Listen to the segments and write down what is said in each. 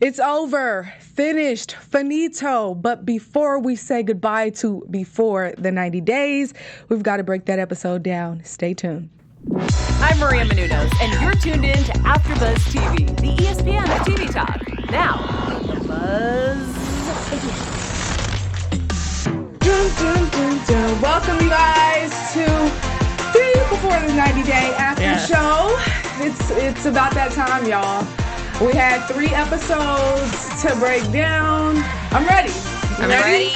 It's over. Finished. Finito. But before we say goodbye to before the 90 days, we've got to break that episode down. Stay tuned. I'm Maria Menounos, and you're tuned in to AfterBuzz TV, the ESPN of TV talk. Now, the buzz begins. Dun, dun, dun, dun. Welcome, you guys, to the Before the 90 Day After Show. It's about that time, y'all. We had 3 episodes to break down. I'm ready. I'm ready.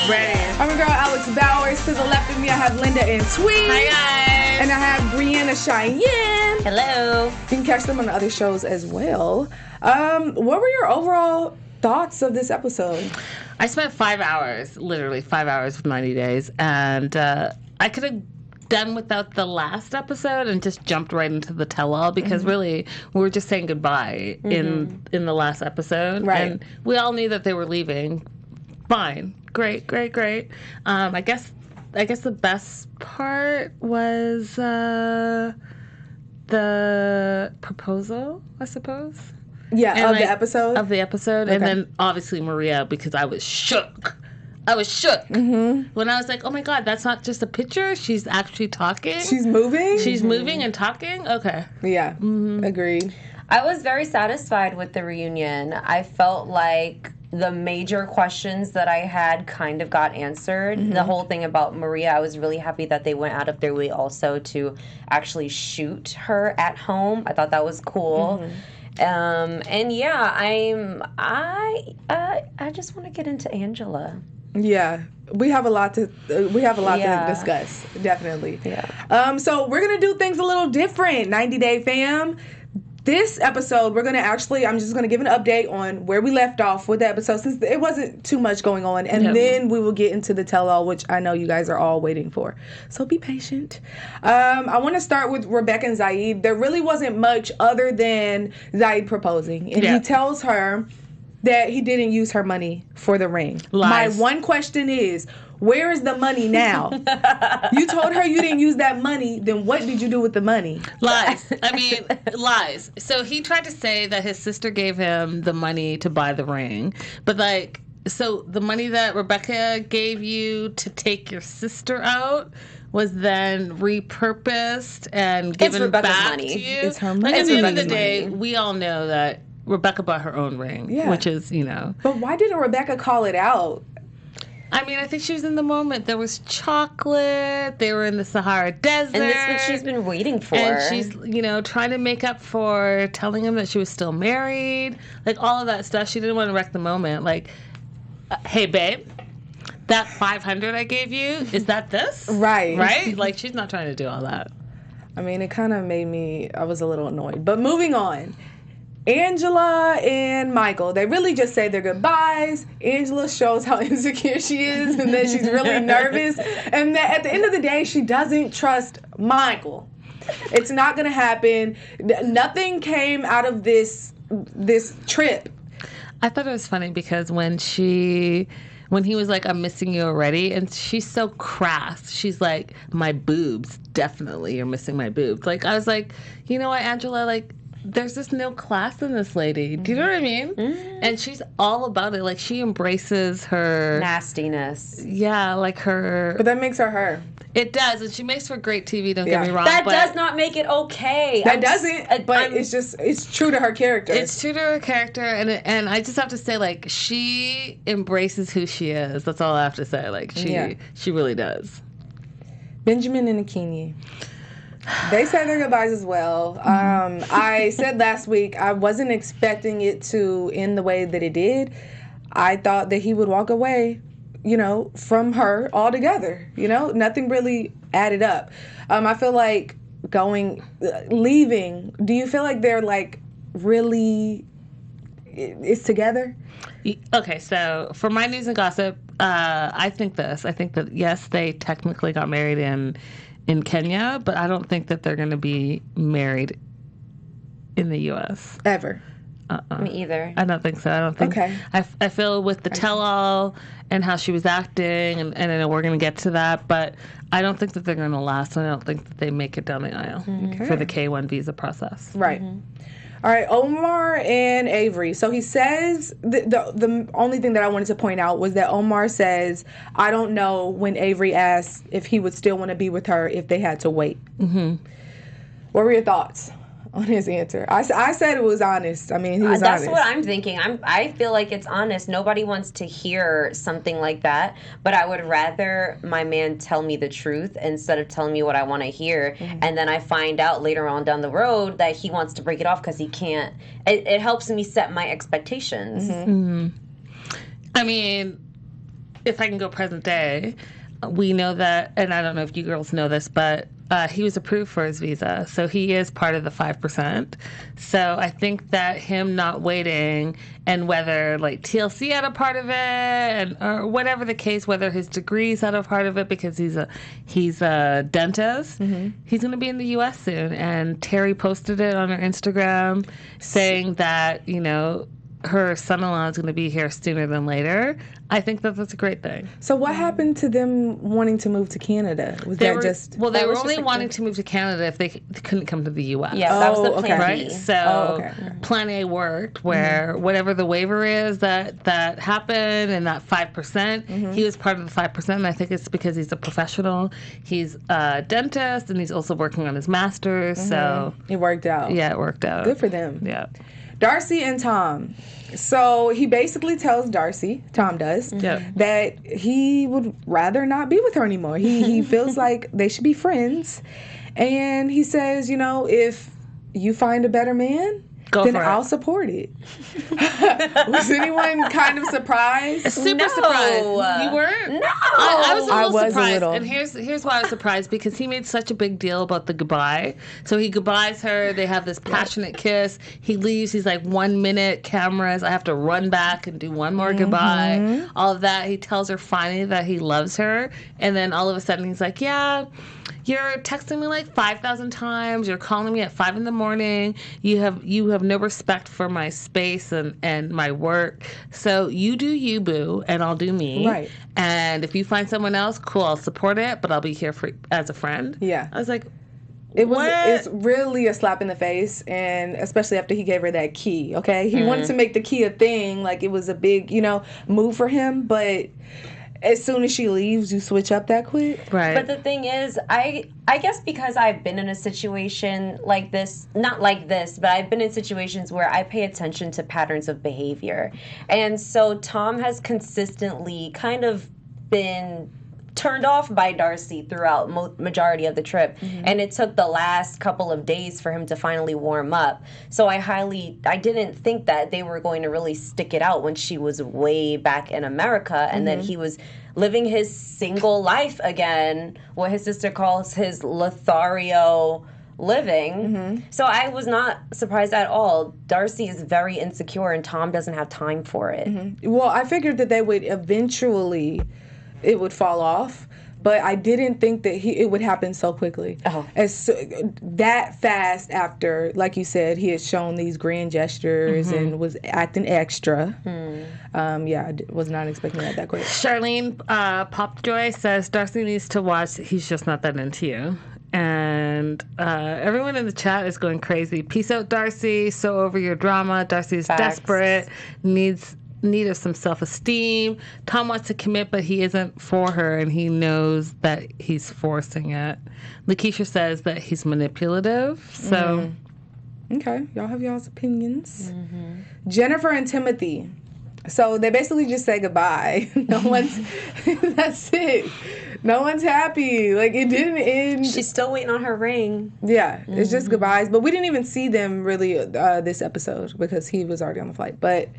I'm your girl, Alex Bowers. To the left of me, I have Linda Antwi. Hi, guys. And I have Breanna Chyanne. Hello. You can catch them on the other shows as well. What were your overall thoughts of this episode? I spent 5 hours, literally 5 hours with 90 Days, and I could have done without the last episode and just jumped right into the tell-all because really we were just saying goodbye in the last episode. Right. And we all knew that they were leaving. Fine. Great. I guess the best part was the proposal, I suppose. Yeah, And of the episode? Of the episode. Okay. And then obviously Maria, because I was shook. When I was like, oh my God, that's not just a picture. She's actually talking. She's moving? She's moving and talking? Okay. Yeah, agreed. I was very satisfied with the reunion. I felt like the major questions that I had kind of got answered. The whole thing about Maria, I was really happy that they went out of their way also to actually shoot her at home. I thought that was cool. And yeah, I just want to get into Angela. Yeah, we have a lot to discuss, definitely. Yeah. So we're gonna do things a little different. 90 Day Fam. This episode, I'm just gonna give an update on where we left off with the episode since it wasn't too much going on, and then we will get into the tell-all, which I know you guys are all waiting for. So be patient. I want to start with Rebecca and Zaid. There really wasn't much other than Zaid proposing, and he tells her that he didn't use her money for the ring. Lies. My one question is, where is the money now? You told her you didn't use that money, then what did you do with the money? Lies. Lies. So he tried to say that his sister gave him the money to buy the ring. But so the money that Rebecca gave you to take your sister out was then repurposed and given Rebecca's back money. to you. It's her money. At the end of the Rebecca's day, money. we all know that Rebecca bought her own ring, which is, But why didn't Rebecca call it out? I think she was in the moment. There was chocolate. They were in the Sahara Desert. And that's what she's been waiting for. And she's, trying to make up for telling him that she was still married. All of that stuff. She didn't want to wreck the moment. Hey, babe, that $500 I gave you, is that this? Right. Right? She's not trying to do all that. It kind of I was a little annoyed. But moving on. Angela and Michael, they really just say their goodbyes. Angela shows how insecure she is and that she's really nervous. And that at the end of the day, she doesn't trust Michael. It's not going to happen. Nothing came out of this trip. I thought it was funny because when he was like, I'm missing you already, and she's so crass. She's like, my boobs, definitely, you're missing my boobs. I was like, you know what, Angela, there's just no class in this lady. Do you know what I mean? And she's all about it. She embraces her nastiness. Yeah, her. But that makes her her. It does, and she makes for great TV. Don't get me wrong. That does not make it okay. That doesn't. But it's true to her character. It's true to her character, and I just have to say, she embraces who she is. That's all I have to say. She really does. Benjamin and Akini. They said their goodbyes as well. I said last week I wasn't expecting it to end the way that it did. I thought that he would walk away, from her altogether. Nothing really added up. I feel like leaving. Do you feel like they're really is together? Okay, so for my news and gossip, I think that yes, they technically got married in Kenya, but I don't think that they're going to be married in the U.S. Ever. Me either. I don't think so. I don't think. Okay. I feel with the tell-all and how she was acting, and I know we're going to get to that, but I don't think that they're going to last. I don't think that they make it down the aisle for the K-1 visa process. Right. All right, Omar and Avery. So he says, the only thing that I wanted to point out was that Omar says, I don't know, when Avery asks if he would still want to be with her if they had to wait. Mm-hmm. What were your thoughts on his answer? I said it was honest. I mean, he was That's honest. what I'm thinking. I feel like it's honest. Nobody wants to hear something like that, but I would rather my man tell me the truth instead of telling me what I want to hear, and then I find out later on down the road that he wants to break it off because he can't. It helps me set my expectations. I mean, if I can go present day, we know that, and I don't know if you girls know this, but he was approved for his visa, so he is part of the 5%. So I think that him not waiting, and whether like TLC had a part of it, or whatever the case, whether his degrees had a part of it, because he's a dentist, he's going to be in the U.S. soon. And Terry posted it on her Instagram saying that, her son-in-law is going to be here sooner than later. I think that that's a great thing. So what happened to them wanting to move to Canada? They were only wanting to move to Canada if they couldn't come to the U.S. Yeah, that was the plan B. Right? So Plan A worked, where whatever the waiver is that happened, and that 5%, he was part of the 5%, and I think it's because he's a professional. He's a dentist, and he's also working on his master's, so... It worked out. Yeah, it worked out. Good for them. Yeah. Darcy and Tom. So he basically tells Darcy, Tom does, that he would rather not be with her anymore. He feels like they should be friends. And he says, if you find a better man, then I'll support it. Was anyone kind of surprised? Super surprised. You weren't? No. I was a little surprised. A little. And here's why I was surprised, because he made such a big deal about the goodbye. So he goodbyes her. They have this passionate kiss. He leaves. He's like, 1 minute, cameras. I have to run back and do one more goodbye. All of that. He tells her finally that he loves her. And then all of a sudden he's like, yeah, you're texting me like 5,000 times. You're calling me at 5 a.m. You have no respect for my space and my work. So you do you, boo, and I'll do me. Right. And if you find someone else, cool, I'll support it, but I'll be here as a friend. Yeah. I was like, it's really a slap in the face, and especially after he gave her that key, okay? He wanted to make the key a thing, like it was a big, move for him, but as soon as she leaves, you switch up that quick. Right. But the thing is, I guess because I've been in a situation like this, not like this, but I've been in situations where I pay attention to patterns of behavior. And so Tom has consistently kind of been turned off by Darcy throughout majority of the trip, and it took the last couple of days for him to finally warm up. So I didn't think that they were going to really stick it out when she was way back in America, and then he was living his single life again, what his sister calls his Lothario living. So I was not surprised at all. Darcy is very insecure, and Tom doesn't have time for it. Well, I figured that they would eventually... it would fall off, but I didn't think that it would happen so quickly. That fast after, like you said, he had shown these grand gestures and was acting extra. I was not expecting that quick. Charlene Popjoy says, Darcy needs to watch He's Just Not That Into You. And everyone in the chat is going crazy. Peace out, Darcy. So over your drama. Darcy's desperate. Need of some self-esteem. Tom wants to commit, but he isn't for her, and he knows that he's forcing it. Lakeisha says that he's manipulative. So, okay, y'all have y'all's opinions. Jennifer and Timothy. So they basically just say goodbye. That's it. No one's happy. Like, it didn't end. She's still waiting on her ring. Yeah, it's just goodbyes. But we didn't even see them really this episode because he was already on the flight. But,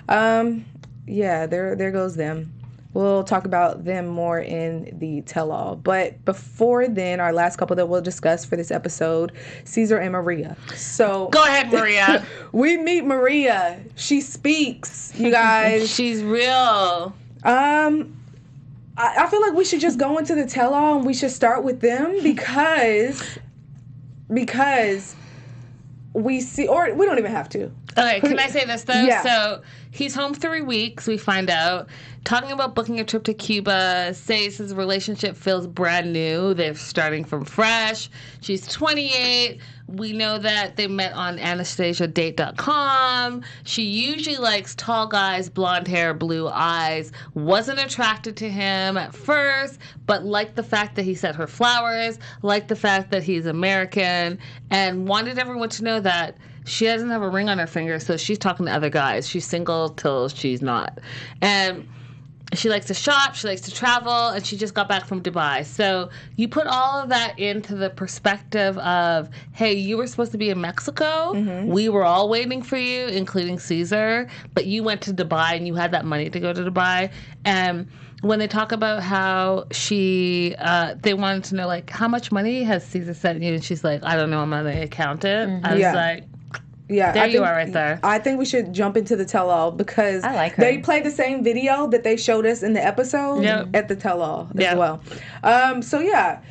there goes them. We'll talk about them more in the tell-all. But before then, our last couple that we'll discuss for this episode, Caesar and Maria. So go ahead, Maria. We meet Maria. She speaks, you guys. She's real. I feel like we should just go into the tell-all and we should start with them because we see, or we don't even have to. Okay, can I say this, though? Yeah. So he's home 3 weeks, we find out. Talking about booking a trip to Cuba, says his relationship feels brand new. They're starting from fresh. She's 28. We know that they met on AnastasiaDate.com. She usually likes tall guys, blonde hair, blue eyes. Wasn't attracted to him at first, but liked the fact that he sent her flowers, liked the fact that he's American, and wanted everyone to know that she doesn't have a ring on her finger, so she's talking to other guys. She's single till she's not. And she likes to shop, she likes to travel, and she just got back from Dubai. So you put all of that into the perspective of, hey, you were supposed to be in Mexico. We were all waiting for you, including Caesar, but you went to Dubai and you had that money to go to Dubai. And when they talk about how they wanted to know, like, how much money has Caesar sent you? And she's like, I don't know, I'm not an accountant. I was like, yeah, there you are right there. I think we should jump into the tell-all because I like her. They played the same video that they showed us in the episode at the tell-all as well. So, yeah.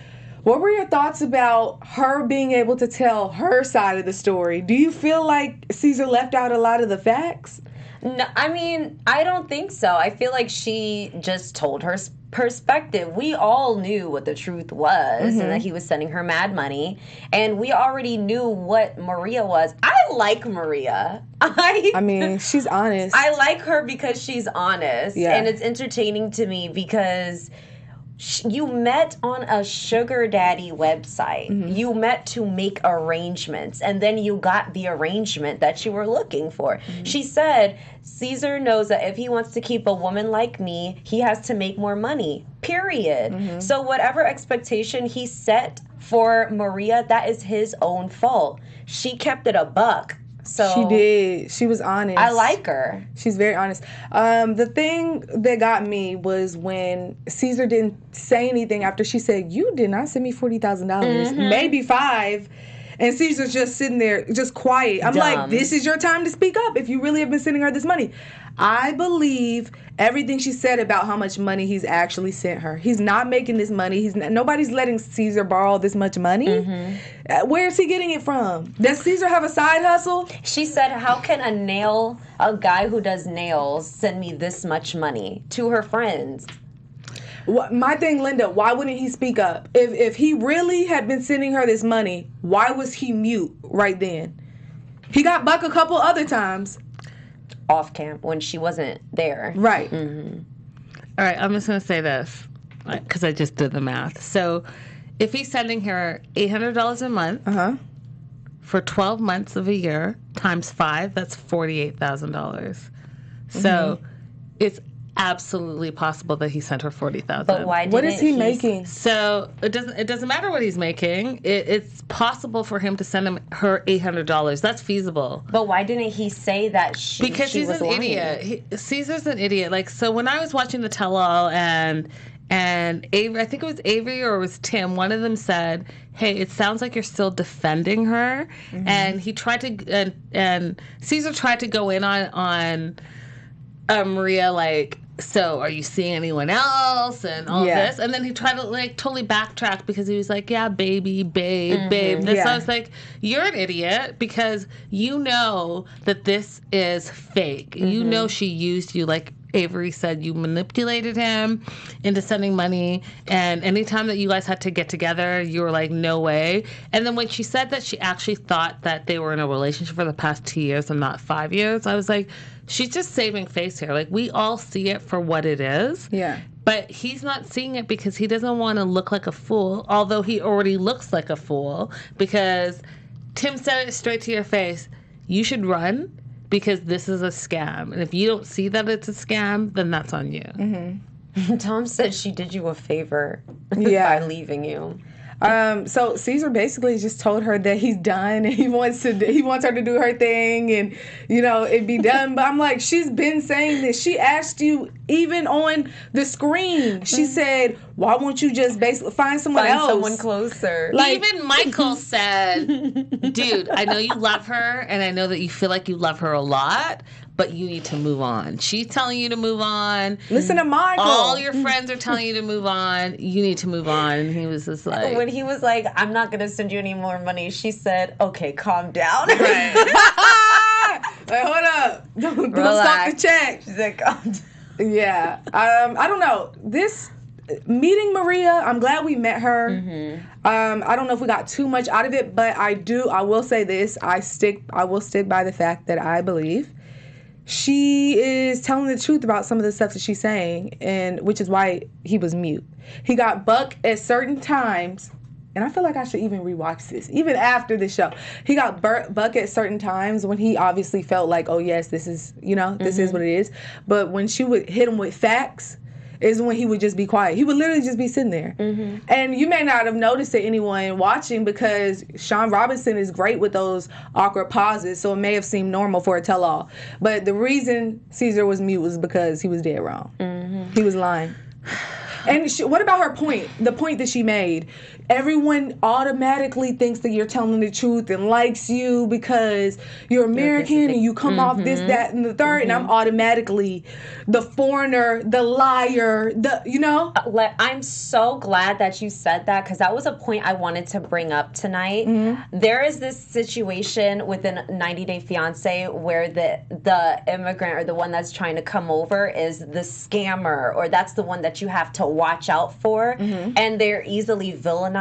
What were your thoughts about her being able to tell her side of the story? Do you feel like Caesar left out a lot of the facts? No, I mean, I don't think so. I feel like she just told her perspective. We all knew what the truth was and that he was sending her mad money. And we already knew what Maria was. I like Maria. I mean, she's honest. I like her because she's honest. Yeah. And it's entertaining to me because you met on a sugar daddy website. You met to make arrangements, and then you got the arrangement that you were looking for. She said, Caesar knows that if he wants to keep a woman like me, he has to make more money, period. So whatever expectation he set for Maria, that is his own fault. She kept it a buck. So she did. She was honest. I like her. She's very honest. The thing that got me was when Caesar didn't say anything after she said, you did not send me $40,000, maybe $5,000. And Caesar's just sitting there, just quiet. I'm like, this is your time to speak up if you really have been sending her this money. I believe everything she said about how much money he's actually sent her. He's not making this money. Nobody's letting Caesar borrow this much money. Where is he getting it from? Does Caesar have a side hustle? She said, how can a guy who does nails send me this much money to her friends? My thing, Linda, why wouldn't he speak up? If he really had been sending her this money, why was he mute right then? He got buck a couple other times. Off camp when she wasn't there. Right. All right, I'm just going to say this because I just did the math. So if he's sending her $800 a month for 12 months of a year times 5, that's $48,000. So it's absolutely possible that he sent her $40,000. But why didn't What is he making? So it doesn't matter what he's making. It's possible for him to send her $800. That's feasible. But why didn't he say that Because she he's was an lying? idiot. Caesar's an idiot. Like, so when I was watching the tell-all and Avery, I think it was Avery or it was Tim, one of them said, hey, it sounds like you're still defending her. And he tried to, and Caesar tried to go in on Maria, like, so are you seeing anyone else and all this? And then he tried to like totally backtrack because he was like, yeah, babe. So I was like, you're an idiot because you know that this is fake. You know she used you, like Avery said, you manipulated him into sending money, and anytime that you guys had to get together, you were like, no way. And then when she said that she actually thought that they were in a relationship for the past 2 years and not 5 years, I was like, she's just saving face here. Like, we all see it for what it is. Yeah. But he's not seeing it because he doesn't want to look like a fool, although he already looks like a fool, because Tim said it straight to your face. You should run because this is a scam. And if you don't see that it's a scam, then that's on you. Tom said she did you a favor by leaving you. So Caesar basically just told her that he's done and he wants her to do her thing and, you know, it be done. But I'm like, she's been saying this. She asked you even on the screen. She said, why won't you just basically find someone else? Find someone closer. Like, even Michael said, dude, I know you love her and I know that you feel like you love her a lot, but you need to move on. She's telling you to move on. Listen to Michael. All your friends are telling you to move on. You need to move on. And he was just like... When he was like, I'm not going to send you any more money, she said, okay, calm down. Right. Like, hold up. Don't stop the check. She's like, yeah. I don't know. This meeting Maria, I'm glad we met her. I don't know if we got too much out of it, but I will say this. I will stick by the fact that I believe she is telling the truth about some of the stuff that she's saying, and which is why he was mute. He got buck at certain times, and I feel like I should even rewatch this, even after the show. He got buck at certain times when he obviously felt like, oh yes, this is, this is what it is. But when she would hit him with facts, is when he would just be quiet. He would literally just be sitting there. And you may not have noticed it, anyone watching, because Sean Robinson is great with those awkward pauses, so it may have seemed normal for a tell-all. But the reason Caesar was mute was because he was dead wrong. He was lying. And what about her point? The point that she made. Everyone automatically thinks that you're telling the truth and likes you because you're American and you come off this, that, and the third. And I'm automatically the foreigner, the liar, I'm so glad that you said that, because that was a point I wanted to bring up tonight. There is this situation within 90 Day Fiance where the immigrant, or the one that's trying to come over, is the scammer, or that's the one that you have to watch out for, and they're easily villainized.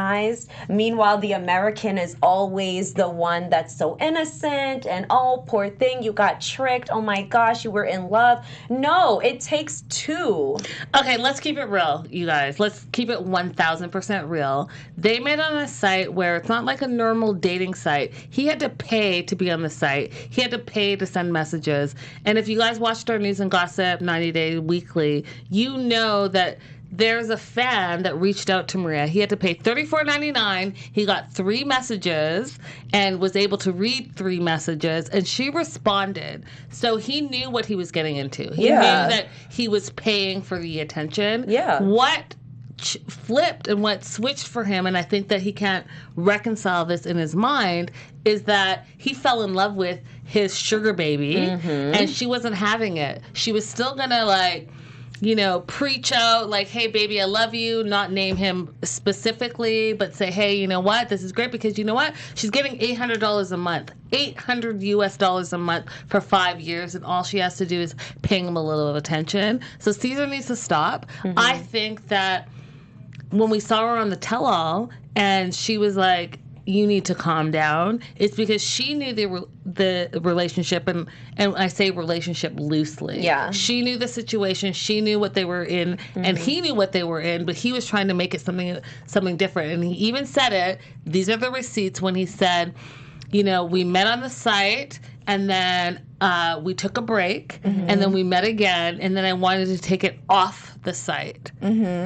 Meanwhile, the American is always the one that's so innocent and, oh, poor thing, you got tricked, oh my gosh, you were in love. No, it takes two. Okay, let's keep it real, you guys. Let's keep it 1,000% real. They met on a site where it's not like a normal dating site. He had to pay to be on the site. He had to pay to send messages. And if you guys watched our News and Gossip 90 Day Weekly, you know that there's a fan that reached out to Maria. He had to pay $34.99. He got 3 messages and was able to read 3 messages, and she responded. So he knew what he was getting into. He knew that he was paying for the attention. Yeah. What flipped and what switched for him, and I think that he can't reconcile this in his mind, is that he fell in love with his sugar baby, and she wasn't having it. She was still gonna, preach out, like, hey, baby, I love you, not name him specifically, but say, hey, you know what, this is great, because you know what, she's getting $800 a month, $800 US a month for 5 years, and all she has to do is paying him a little attention. So Caesar needs to stop. I think that when we saw her on the tell-all, and she was like, you need to calm down, it's because she knew the relationship, and I say relationship loosely. Yeah. She knew the situation, she knew what they were in, and he knew what they were in, but he was trying to make it something different. And he even said it, these are the receipts, when he said, we met on the site, and then we took a break, and then we met again, and then I wanted to take it off the site.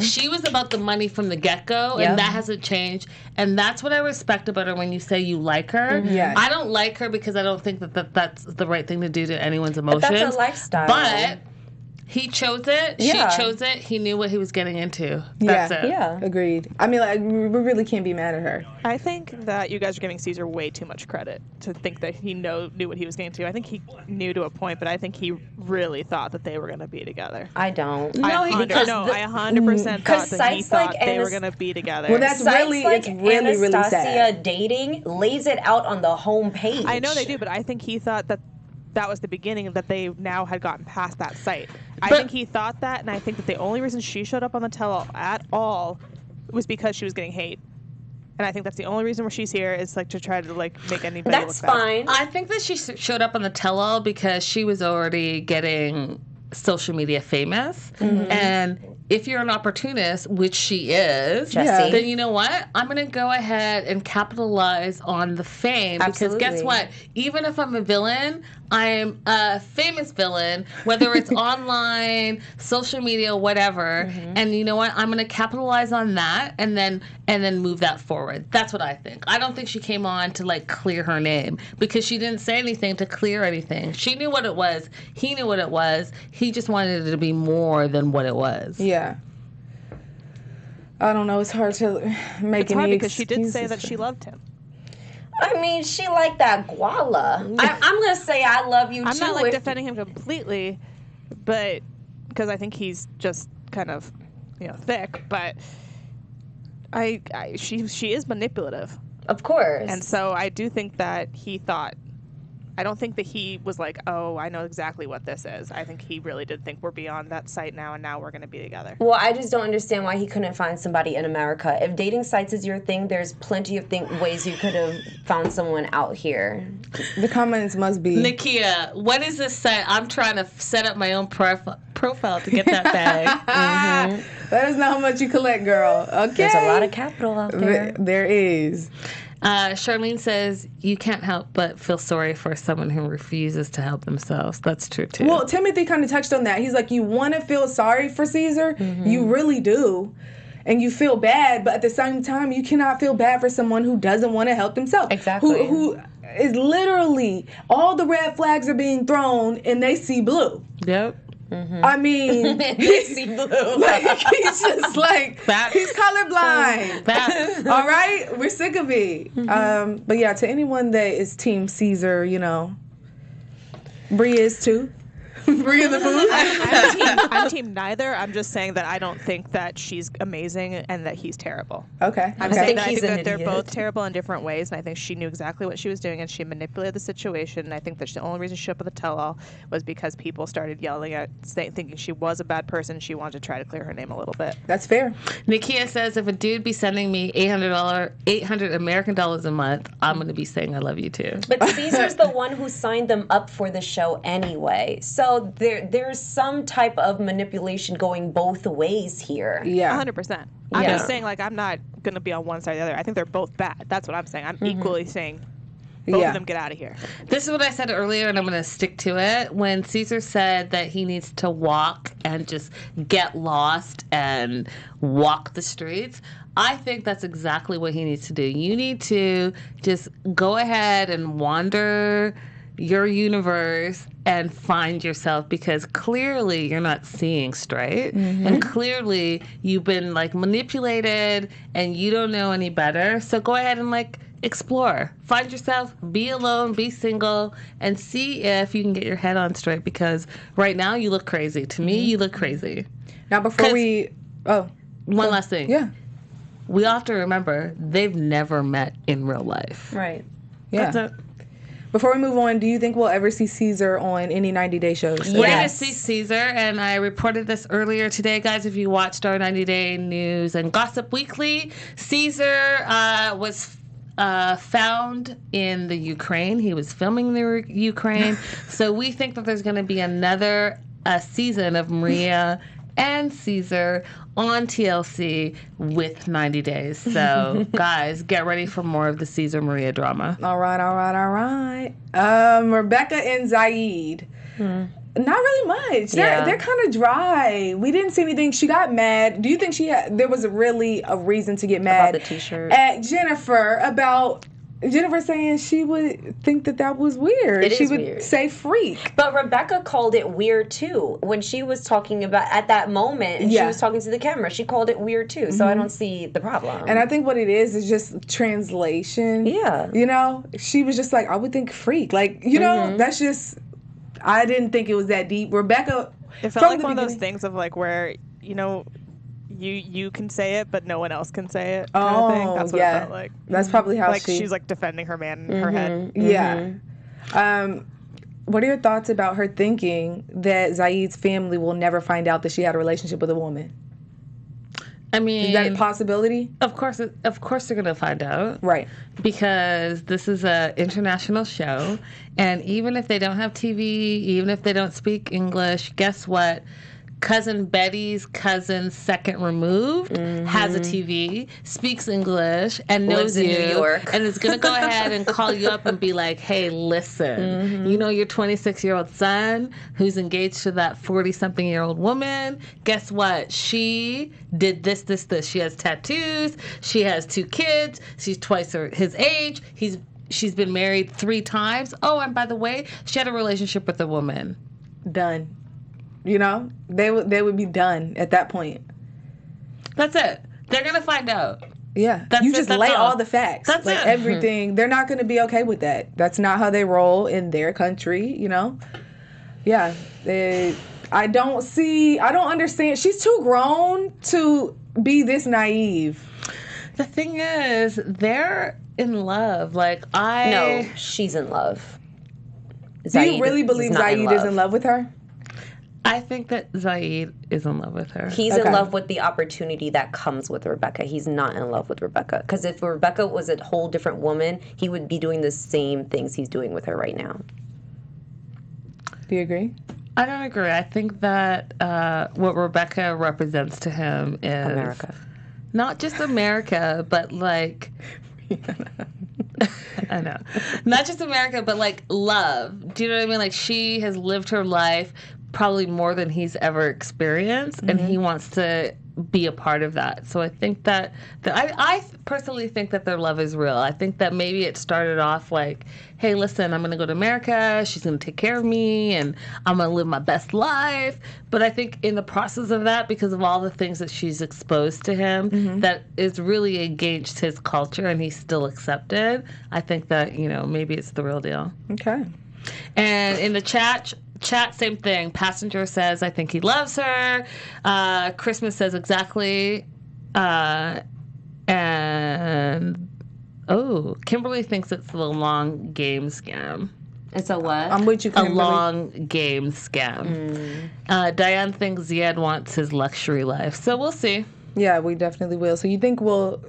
She was about the money from the get-go, and that hasn't changed. And that's what I respect about her when you say you like her. I don't like her because I don't think that's the right thing to do to anyone's emotions. But that's a lifestyle. But he chose it. Yeah. She chose it. He knew what he was getting into. That's it. Yeah. Agreed. I mean, we really can't be mad at her. I think that you guys are giving Caesar way too much credit to think that he knew what he was getting to. I think he knew to a point, but I think he really thought that they were going to be together. I don't. I 100% thought that he thought they were going to be together. Well, it's really sad. Dating lays it out on the homepage. I know they do, but I think he thought that was the beginning, that they now had gotten past that site. I think he thought that, and I think that the only reason she showed up on the tell-all at all was because she was getting hate. And I think that's the only reason where she's here, is to try to make anybody look bad. That's fine. I think that she showed up on the tell-all because she was already getting social media famous. And if you're an opportunist, which she is, Jessie, then you know what? I'm going to go ahead and capitalize on the fame. Absolutely. Because guess what? Even if I'm a villain, I'm a famous villain, whether it's online, social media, whatever. And you know what? I'm going to capitalize on that and then move that forward. That's what I think. I don't think she came on to clear her name, because she didn't say anything to clear anything. She knew what it was. He knew what it was. He just wanted it to be more than what it was. Yeah. I don't know. It's hard to make it's hard because she did say that she loved him. I mean, she liked that guala. I'm going to say I love you, I'm too. I'm not defending him completely, but because I think he's just kind of, thick. But she is manipulative. Of course. And so I do think that he thought I don't think that he was like, oh, I know exactly what this is. I think he really did think we're beyond that site now, and now we're going to be together. Well, I just don't understand why he couldn't find somebody in America. If dating sites is your thing, there's plenty of ways you could have found someone out here. The comments must be... Nakia, what is this site? I'm trying to set up my own profile to get that bag. Let us know how much you collect, girl. Okay. There's a lot of capital out there. There is. Charlene says, you can't help but feel sorry for someone who refuses to help themselves. That's true, too. Well, Timothy kind of touched on that. He's like, you want to feel sorry for Caesar? You really do. And you feel bad, but at the same time, you cannot feel bad for someone who doesn't want to help themselves. Exactly. Who is literally, all the red flags are being thrown, and they see blue. Yep. I mean, They see blue. like, he's just like, Facts. he's colorblind. Facts. All right? We're sick of it. But yeah, to anyone that is Team Caesar, you know, Bree is too. Bree in the booth. I'm team neither. I'm just saying that I don't think that she's amazing and that he's terrible. Okay. I'm okay. saying that I he's think an that they're idiot. both terrible in different ways, and I think she knew exactly what she was doing, and she manipulated the situation. And I think that the only reason she showed up at the tell-all was because people started yelling at, thinking she was a bad person. She wanted to try to clear her name a little bit. That's fair. Nakia says, if a dude be sending me $800 American dollars a month, I'm going to be saying I love you too. But Caesar's the one who signed them up for the show anyway. So there's some type of manipulation going both ways here. Yeah. 100%. I'm Yeah. just saying, like, I'm not going to be on one side or the other. I think they're both bad. That's what I'm saying. I'm equally saying both Yeah. of them get out of here. This is what I said earlier, and I'm going to stick to it. When Caesar said that he needs to walk and just get lost and walk the streets, I think that's exactly what he needs to do. You need to just go ahead and wander your universe and find yourself, because clearly you're not seeing straight, and clearly you've been like manipulated and you don't know any better. So go ahead and like explore, find yourself, be alone, be single, and see if you can get your head on straight, because right now you look crazy. To me, you look crazy. Now, before we... Oh. One last thing. Yeah. We all have to remember they've never met in real life. Right. Yeah. That's it. Before we move on, do you think we'll ever see Caesar on any 90-day shows? We're going to Yes. see Caesar, and I reported this earlier today, guys. If you watched our 90-day news and gossip weekly, Caesar was found in the Ukraine. He was filming the Ukraine. So we think that there's going to be another season of Maria and Caesar on TLC with 90 days. So, guys, get ready for more of the Caesar Maria drama. All right. Rebecca and Zaid. Not really much. They're kind of dry. We didn't see anything. She got mad. Do you think there was really a reason to get mad About the t-shirt. at Jennifer about Jennifer saying she would think that was weird? It she is would weird. say freak. But Rebecca called it weird too when she was talking about at that moment, and she was talking to the camera. She called it weird too. So I don't see the problem. And I think what it is just translation. Yeah. You know, she was just like, I would think freak. Like, you know, that's just, I didn't think it was that deep. Rebecca. It felt like one of those things of like where, you know, you can say it, but no one else can say it kind of thing. That's what it felt like. That's probably how Like she's like defending her man in her head. Yeah. What are your thoughts about her thinking that Zaid's family will never find out that she had a relationship with a woman? I mean, Is that a possibility? Of course they're going to find out. Right. Because this is an international show, and even if they don't have TV, even if they don't speak English, guess what? Cousin Betty's cousin, second removed, has a TV, speaks English, and knows Lives in you, New York. and is going to go ahead and call you up and be like, hey, listen, you know your 26-year-old son who's engaged to that 40-something-year-old woman? Guess what? She did this. She has tattoos. She has 2 kids. She's twice his age. She's been married 3 times. Oh, and by the way, she had a relationship with a woman. Done. You know, they would be done at that point. That's it. They're going to find out. Yeah. That's you it, just that's lay all. all the facts. That's like it. everything. They're not going to be okay with that. That's not how they roll in their country, you know? Yeah. I don't understand. She's too grown to be this naive. The thing is, they're in love. Like, No, she's in love. Do you really believe Zaid is in love with her? I think that Zaid is in love with her. He's in love with the opportunity that comes with Rebecca. He's not in love with Rebecca. Because if Rebecca was a whole different woman, he would be doing the same things he's doing with her right now. Do you agree? I don't agree. I think that what Rebecca represents to him is America. Not just America, but like I know. Not just America, but like love. Do you know what I mean? Like she has lived her life probably more than he's ever experienced, and he wants to be a part of that. So I think that I personally think that their love is real. I think that maybe it started off like, hey, listen, I'm going to go to America. She's going to take care of me, and I'm going to live my best life. But I think in the process of that, because of all the things that she's exposed to him, that is really against his culture, and he's still accepted. I think that, maybe it's the real deal. Okay. And in the chat, same thing. Passenger says, I think he loves her. Christmas says exactly. And, Kimberly thinks it's the long game scam. It's a what? I'm with you, Kimberly. A long game scam. Diane thinks Ziad wants his luxury life. So we'll see. Yeah, we definitely will. So you think we'll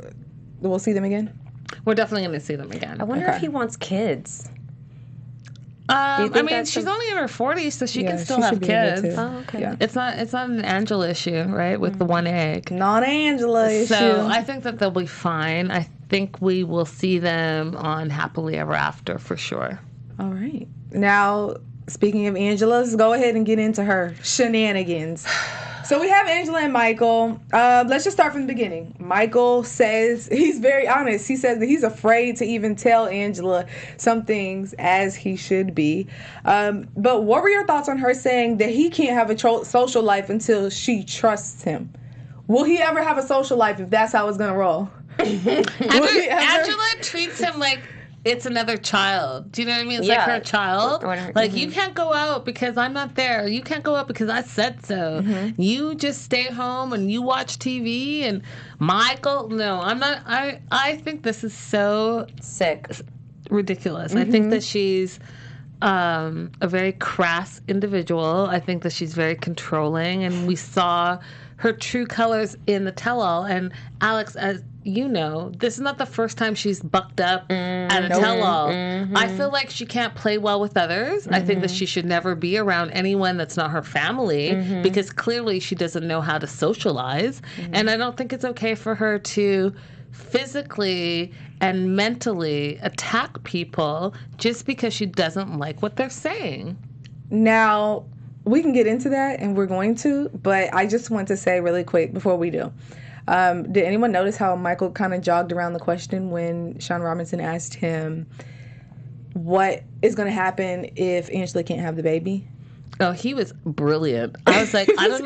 see them again? We're definitely going to see them again. I wonder if he wants kids. She's only in her 40s, so she can still have kids. Oh, okay. Yeah. It's not an Angela issue, right? With the one egg. Not an Angela issue. So I think that they'll be fine. I think we will see them on Happily Ever After for sure. All right. Now, speaking of Angela's, go ahead and get into her shenanigans. So we have Angela and Michael. Let's just start from the beginning. Michael says, he's very honest. He says that he's afraid to even tell Angela some things, as he should be. But what were your thoughts on her saying that he can't have a social life until she trusts him? Will he ever have a social life if that's how it's going to roll? Angela treats him like it's another child. Do you know what I mean? It's like her child. Like, you can't go out because I'm not there. You can't go out because I said so. You just stay home and you watch TV. And Michael, no, I'm not. I think this is so sick, ridiculous. I think that she's a very crass individual. I think that she's very controlling. And we saw her true colors in the tell-all. And Alex, as you know, this is not the first time she's bucked up at a tell-all. I feel like she can't play well with others. I think that she should never be around anyone that's not her family because clearly she doesn't know how to socialize. And I don't think it's okay for her to physically and mentally attack people just because she doesn't like what they're saying. Now, we can get into that, and we're going to, but I just want to say really quick before we do. Did anyone notice how Michael kind of jogged around the question when Sean Robinson asked him what is going to happen if Angela can't have the baby? Oh, he was brilliant. I was like, I don't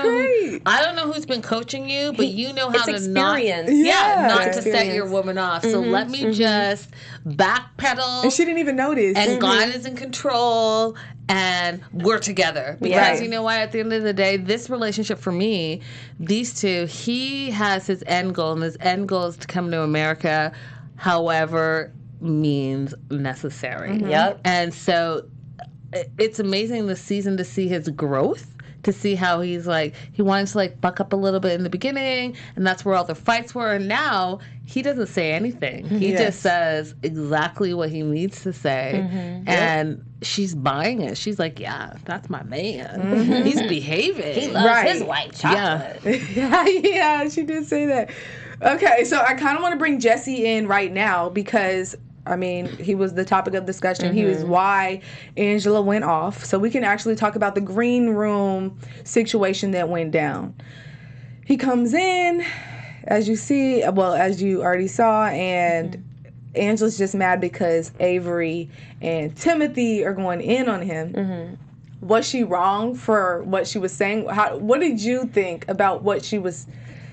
know who's been coaching you, but you know how to experience. not to set your woman off. So let me just backpedal. And she didn't even notice. And God is in control, and we're together. Because you know what? At the end of the day, this relationship for me, these two, he has his end goal, and his end goal is to come to America, however means necessary. Yep. And so it's amazing this season to see his growth, to see how he's like, he wanted to like buck up a little bit in the beginning, and that's where all the fights were. And now he doesn't say anything. He just says exactly what he needs to say. And she's buying it. She's like, yeah, that's my man. He's behaving. He loves his white chocolate. Yeah, she did say that. Okay, so I kind of want to bring Jesse in right now because I mean, he was the topic of discussion. He was why Angela went off. So we can actually talk about the green room situation that went down. He comes in, as you see, well, as you already saw, and Angela's just mad because Avery and Timothy are going in on him. Was she wrong for what she was saying? What did you think about what she was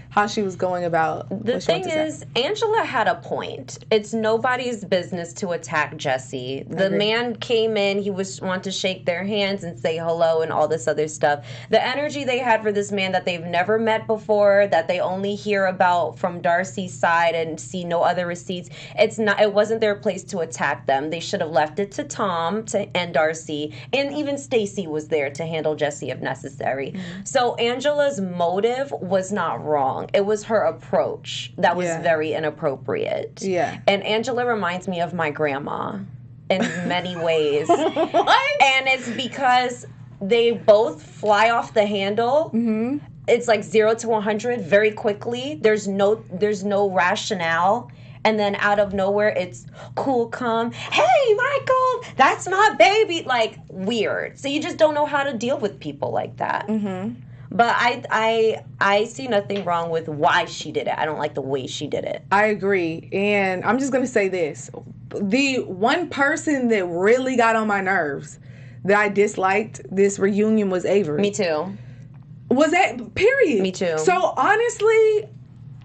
how she was going about The thing is, Angela had a point. It's nobody's business to attack Jesse. The man came in, he wanted to shake their hands and say hello and all this other stuff. The energy they had for this man that they've never met before, that they only hear about from Darcy's side and see no other receipts, it wasn't their place to attack them. They should have left it to Tom and Darcy, and even Stacy was there to handle Jesse if necessary. So Angela's motive was not wrong. It was her approach that was very inappropriate. Yeah. And Angela reminds me of my grandma in many ways. What? And it's because they both fly off the handle. Mm-hmm. It's like 0 to 100 very quickly. There's no rationale. And then out of nowhere, it's cool, calm. Hey, Michael, that's my baby. Like, weird. So you just don't know how to deal with people like that. Mm-hmm. But I see nothing wrong with why she did it. I don't like the way she did it. I agree. And I'm just going to say this. The one person that really got on my nerves that I disliked this reunion was Avery. Me too. Was that, period. Me too. So honestly,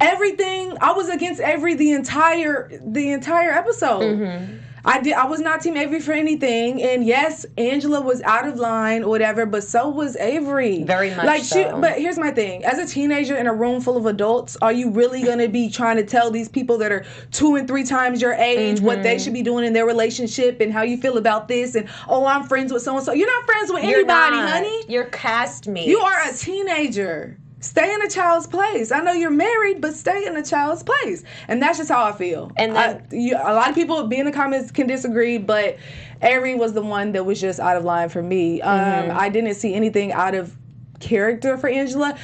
I was against Avery the entire episode. Mm-hmm. I was not Team Avery for anything, and yes, Angela was out of line or whatever, but so was Avery. Very much so. But here's my thing: as a teenager in a room full of adults, are you really going to be trying to tell these people that are 2 and 3 times your age what they should be doing in their relationship and how you feel about this? And I'm friends with so and so. You're not friends with anybody, honey. You're castmates. You are a teenager. Stay in a child's place. I know you're married, but stay in a child's place. And that's just how I feel. And then, a lot of people in the comments can disagree, but Avery was the one that was just out of line for me. I didn't see anything out of character for Angela.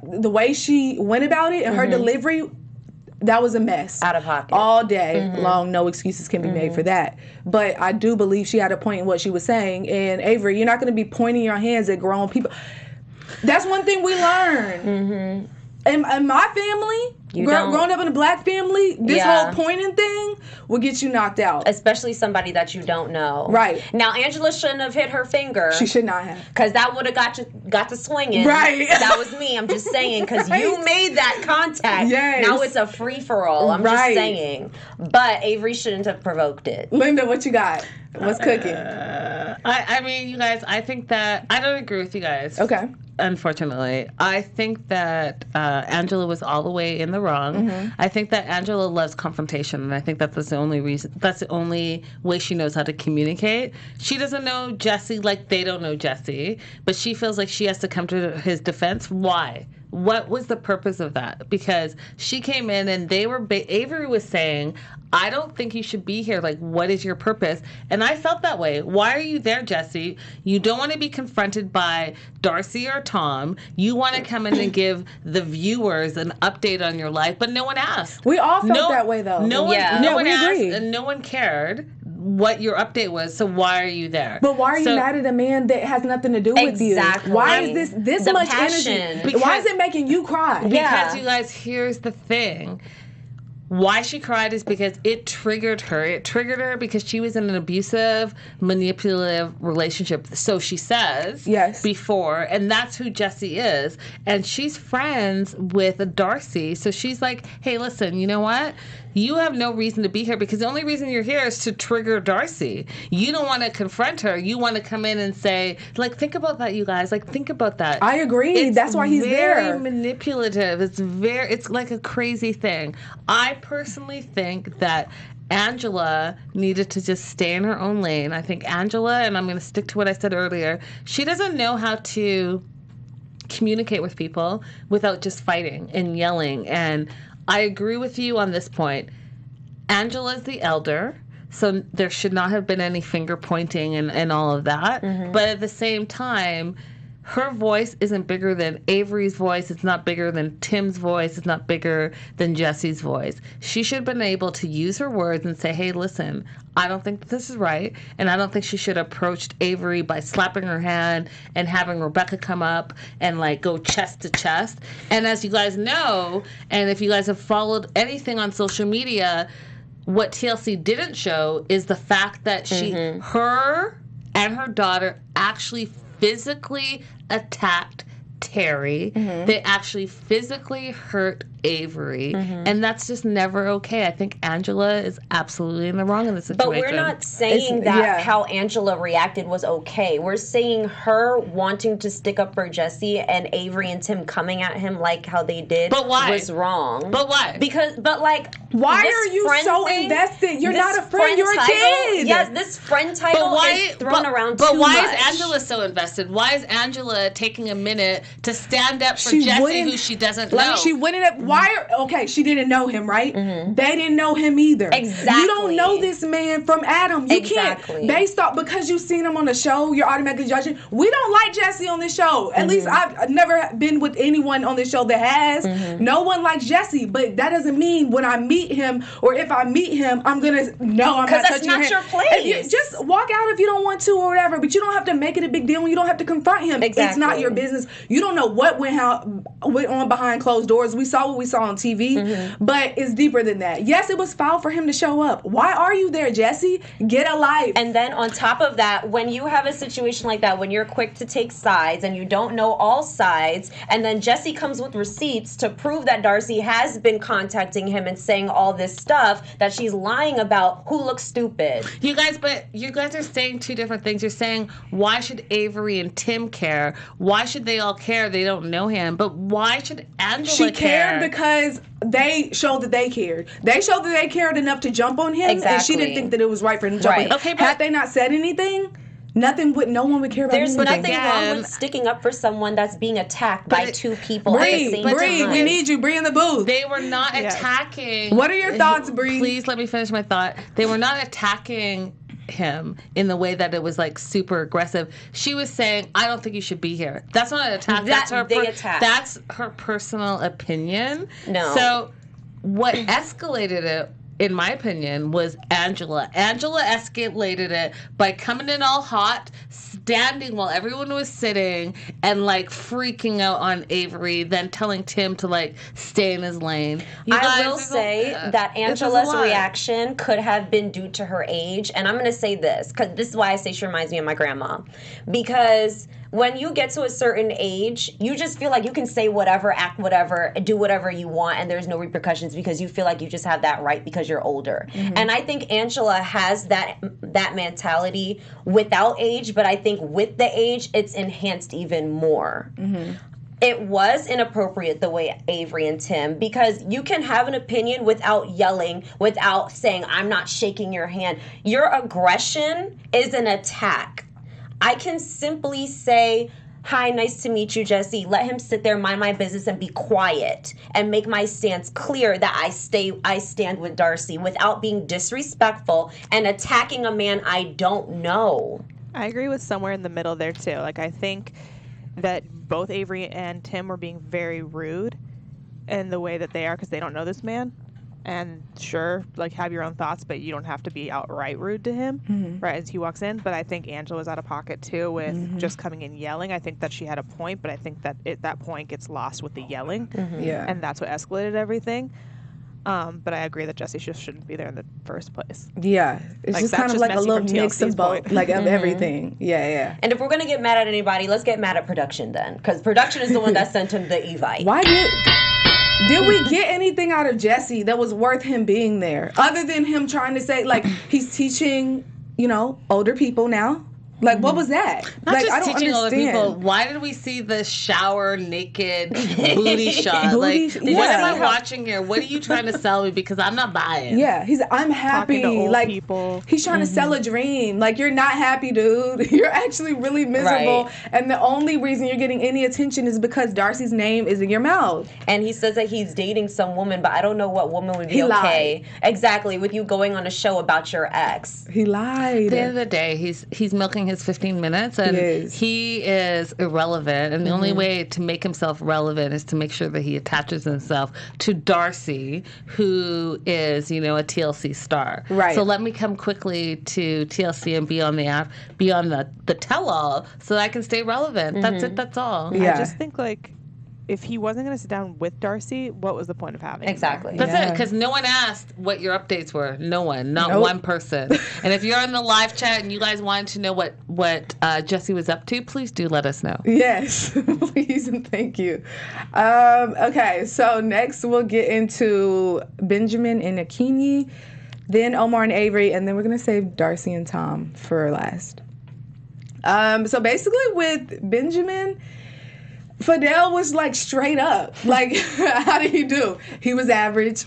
The way she went about it and her delivery, that was a mess. Out of pocket. All day long, no excuses can be made for that. But I do believe she had a point in what she was saying. And Avery, you're not going to be pointing your hands at grown people. That's one thing we learn. In my family, growing up in a black family, this whole pointing thing will get you knocked out. Especially somebody that you don't know. Right. Now, Angela shouldn't have hit her finger. She should not have. Because that would have got to swinging. Right. That was me. I'm just saying. Because you made that contact. Yes. Now it's a free-for-all. I'm just saying. But Avery shouldn't have provoked it. Linda, what you got? What's cooking? I mean, you guys, I think that I don't agree with you guys. Okay. Unfortunately, I think that Angela was all the way in the wrong. I think that Angela loves confrontation, and I think that's the only reason. That's the only way she knows how to communicate. She doesn't know Jesse like they don't know Jesse, but she feels like she has to come to his defense. Why? What was the purpose of that? Because she came in and Avery was saying, I don't think you should be here. Like, what is your purpose? And I felt that way. Why are you there, Jesse? You don't want to be confronted by Darcy or Tom. You want to come in and give the viewers an update on your life, but no one asked. We all felt that way, though. No one asked, agreed. and no one cared what your update was, so why are you there? But why are you mad at a man that has nothing to do with you? Why is this much passion. energy? Because, why is it making you cry? Because you guys, here's the thing. Why she cried is because it triggered her. It triggered her because she was in an abusive, manipulative relationship. So she says before, and that's who Jessie is. And she's friends with Darcy. So she's like, hey, listen, you know what? You have no reason to be here because the only reason you're here is to trigger Darcy. You don't want to confront her. You want to come in and say, like, think about that, you guys. Like, think about that. I agree. That's why he's there. It's very manipulative. It's like a crazy thing. I personally think that Angela needed to just stay in her own lane. I think Angela, and I'm going to stick to what I said earlier, she doesn't know how to communicate with people without just fighting and yelling. And I agree with you on this point. Angela's the elder, so there should not have been any finger pointing and all of that. But at the same time, her voice isn't bigger than Avery's voice. It's not bigger than Tim's voice. It's not bigger than Jesse's voice. She should have been able to use her words and say, hey, listen, I don't think this is right. And I don't think she should have approached Avery by slapping her hand and having Rebecca come up and like go chest to chest. And as you guys know, and if you guys have followed anything on social media, what TLC didn't show is the fact that her and her daughter actually physically attacked Terry. They actually physically hurt Avery, and that's just never okay. I think Angela is absolutely in the wrong in this situation. But we're not saying that how Angela reacted was okay. We're saying her wanting to stick up for Jesse and Avery and Tim coming at him like how they did was wrong. But why? Why are you so invested? You're not a friend, you're a kid. Yes, this friend title is thrown around too much. But why is Angela so invested? Why is Angela taking a minute to stand up for Jesse, who she doesn't know? She wouldn't have. She didn't know him, right? They didn't know him either. Exactly. You don't know this man from Adam. You can't, based off, because you've seen him on the show, you're automatically judging. We don't like Jesse on this show. At least I've never been with anyone on this show that has. No one likes Jesse, but that doesn't mean when I meet him, or if I meet him, I'm gonna I'm not touching your hand. Because that's not your place. Just walk out if you don't want to or whatever, but you don't have to make it a big deal and you don't have to confront him. Exactly. It's not your business. You don't know what went on behind closed doors. We saw what we saw on TV, but it's deeper than that. Yes, it was foul for him to show up. Why are you there, Jesse? Get a life. And then on top of that, when you have a situation like that, when you're quick to take sides and you don't know all sides, and then Jesse comes with receipts to prove that Darcy has been contacting him and saying all this stuff that she's lying about, who looks stupid? You guys are saying two different things. You're saying, why should Avery and Tim care? Why should they all care? They don't know him. But why should Angela care? She cared because they showed that they cared. They showed that they cared enough to jump on him, and she didn't think that it was right for him to jump on him. Okay, had they not said anything, no one would care about anything. There's nothing wrong with sticking up for someone that's being attacked by two people at the same time. We need you. Bree in the booth. They were not attacking. What are your thoughts, Bree? Please let me finish my thought. They were not attacking him in the way that it was like super aggressive. She was saying, I don't think you should be here. That's not an attack. That's her personal opinion. No. So what escalated it, in my opinion, was Angela. Angela escalated it by coming in all hot, standing while everyone was sitting, and like freaking out on Avery, then telling Tim to like stay in his lane. I will say that Angela's reaction could have been due to her age, and I'm going to say this, because this is why I say she reminds me of my grandma. Because when you get to a certain age, you just feel like you can say whatever, act whatever, do whatever you want, and there's no repercussions because you feel like you just have that right because you're older. And I think Angela has that mentality without age, but I think with the age, it's enhanced even more. It was inappropriate the way Avery and Tim, because you can have an opinion without yelling, without saying, I'm not shaking your hand. Your aggression is an attack. I can simply say, hi, nice to meet you, Jesse. Let him sit there, mind my business, and be quiet, and make my stance clear that I stand with Darcy without being disrespectful and attacking a man I don't know. I agree with somewhere in the middle there, too. Like, I think that both Avery and Tim were being very rude in the way that they are because they don't know this man. And sure, like, have your own thoughts, but you don't have to be outright rude to him, right, as he walks in. But I think Angela was out of pocket, too, with just coming in yelling. I think that she had a point, but I think that that point gets lost with the yelling. And that's what escalated everything. But I agree that Jesse just shouldn't be there in the first place. Yeah. It's like, just kind of like a little mix of both, like of everything. Yeah. And if we're going to get mad at anybody, let's get mad at production then. Because production is the one that sent him the Evite. Why did we get anything out of Jesse that was worth him being there? Other than him trying to say, like, he's teaching, older people now? Like, what was that? Not like, just I don't teaching understand. other people. Why did we see the shower naked booty shot? What am I watching here? What are you trying to sell me? Because I'm not buying. Yeah, I'm happy. Talking to old like people. He's trying to sell a dream. Like, you're not happy, dude. You're actually really miserable. Right. And the only reason you're getting any attention is because Darcy's name is in your mouth. And he says that he's dating some woman, but I don't know what woman would be okay. Exactly, with you going on a show about your ex. He lied. At the end of the day, he's milking his 15 minutes, and he is irrelevant. And the only way to make himself relevant is to make sure that he attaches himself to Darcy, who is, a TLC star. Right. So let me come quickly to TLC and be on the tell-all so that I can stay relevant. That's it. That's all. I just think, like, if he wasn't going to sit down with Darcy, what was the point of having him Exactly. there? That's it, because no one asked what your updates were. No one, not Nope. one person. And if you're in the live chat and you guys wanted to know what Jesse was up to, please do let us know. Yes, please and thank you. Okay, so next we'll get into Benjamin and Akini, then Omar and Avery, and then we're going to save Darcy and Tom for last. So basically with Benjamin, Fidel was like straight up. Like, how did he do? He was average.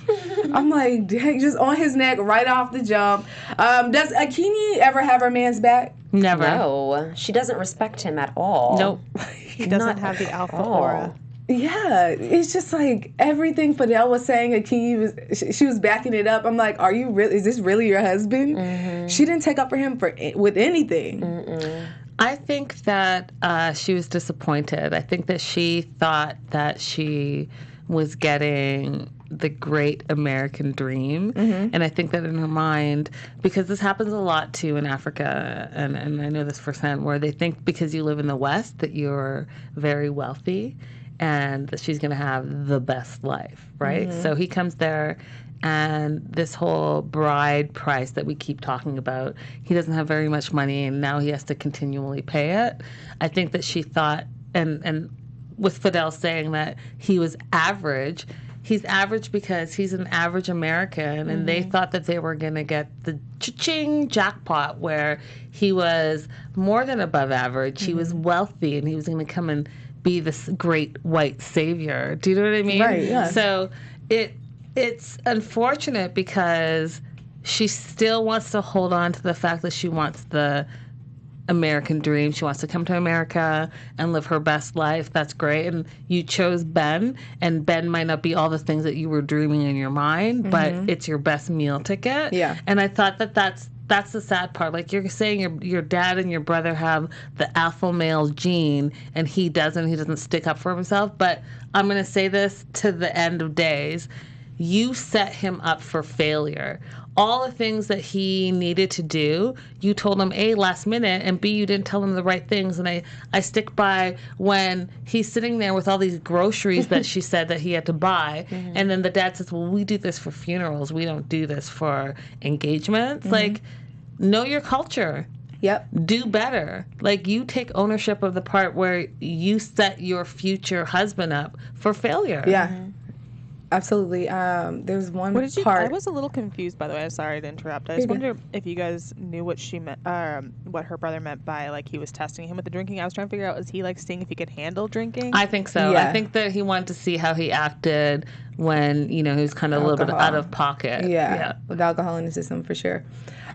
I'm like, dang, just on his neck right off the jump. Does Akini ever have her man's back? Never. No, she doesn't respect him at all. Nope. He doesn't have the alpha aura. Yeah, it's just like everything Fidel was saying, Akini she was backing it up. I'm like, are you really? Is this really your husband? Mm-hmm. She didn't take up for him with anything. Mm-mm. I think that she was disappointed. I think that she thought that she was getting the great American dream. Mm-hmm. And I think that in her mind, because this happens a lot too in Africa, and I know this firsthand, where they think because you live in the West that you're very wealthy and that she's going to have the best life, right? Mm-hmm. So he comes there, and this whole bride price that we keep talking about, he doesn't have very much money, and now he has to continually pay it. I think that she thought, and with Fidel saying that he was average, he's average because he's an average American, and they thought that they were going to get the cha-ching jackpot where he was more than above average. He was wealthy, and he was going to come and be this great white savior. Do you know what I mean? Right, yeah. So it's unfortunate because she still wants to hold on to the fact that she wants the American dream. She wants to come to America and live her best life. That's great. And you chose Ben, and Ben might not be all the things that you were dreaming in your mind, but it's your best meal ticket. Yeah. And I thought that that's the sad part. Like you're saying, your dad and your brother have the alpha male gene, and he doesn't. He doesn't stick up for himself. But I'm going to say this to the end of days. You set him up for failure. All the things that he needed to do, you told him A, last minute, and B, you didn't tell him the right things. And I stick by when he's sitting there with all these groceries that she said that he had to buy. And then the dad says, well, we do this for funerals. We don't do this for engagements. Like, know your culture. Yep. Do better. Like, you take ownership of the part where you set your future husband up for failure. Yeah. Absolutely. There's one part. I was a little confused, by the way. I'm sorry to interrupt. I just wonder if you guys knew what she meant, what her brother meant by like he was testing him with the drinking. I was trying to figure out, was he like seeing if he could handle drinking? I think so. Yeah. I think that he wanted to see how he acted when he was kind of a little bit out of pocket. Yeah. With alcohol in the system for sure.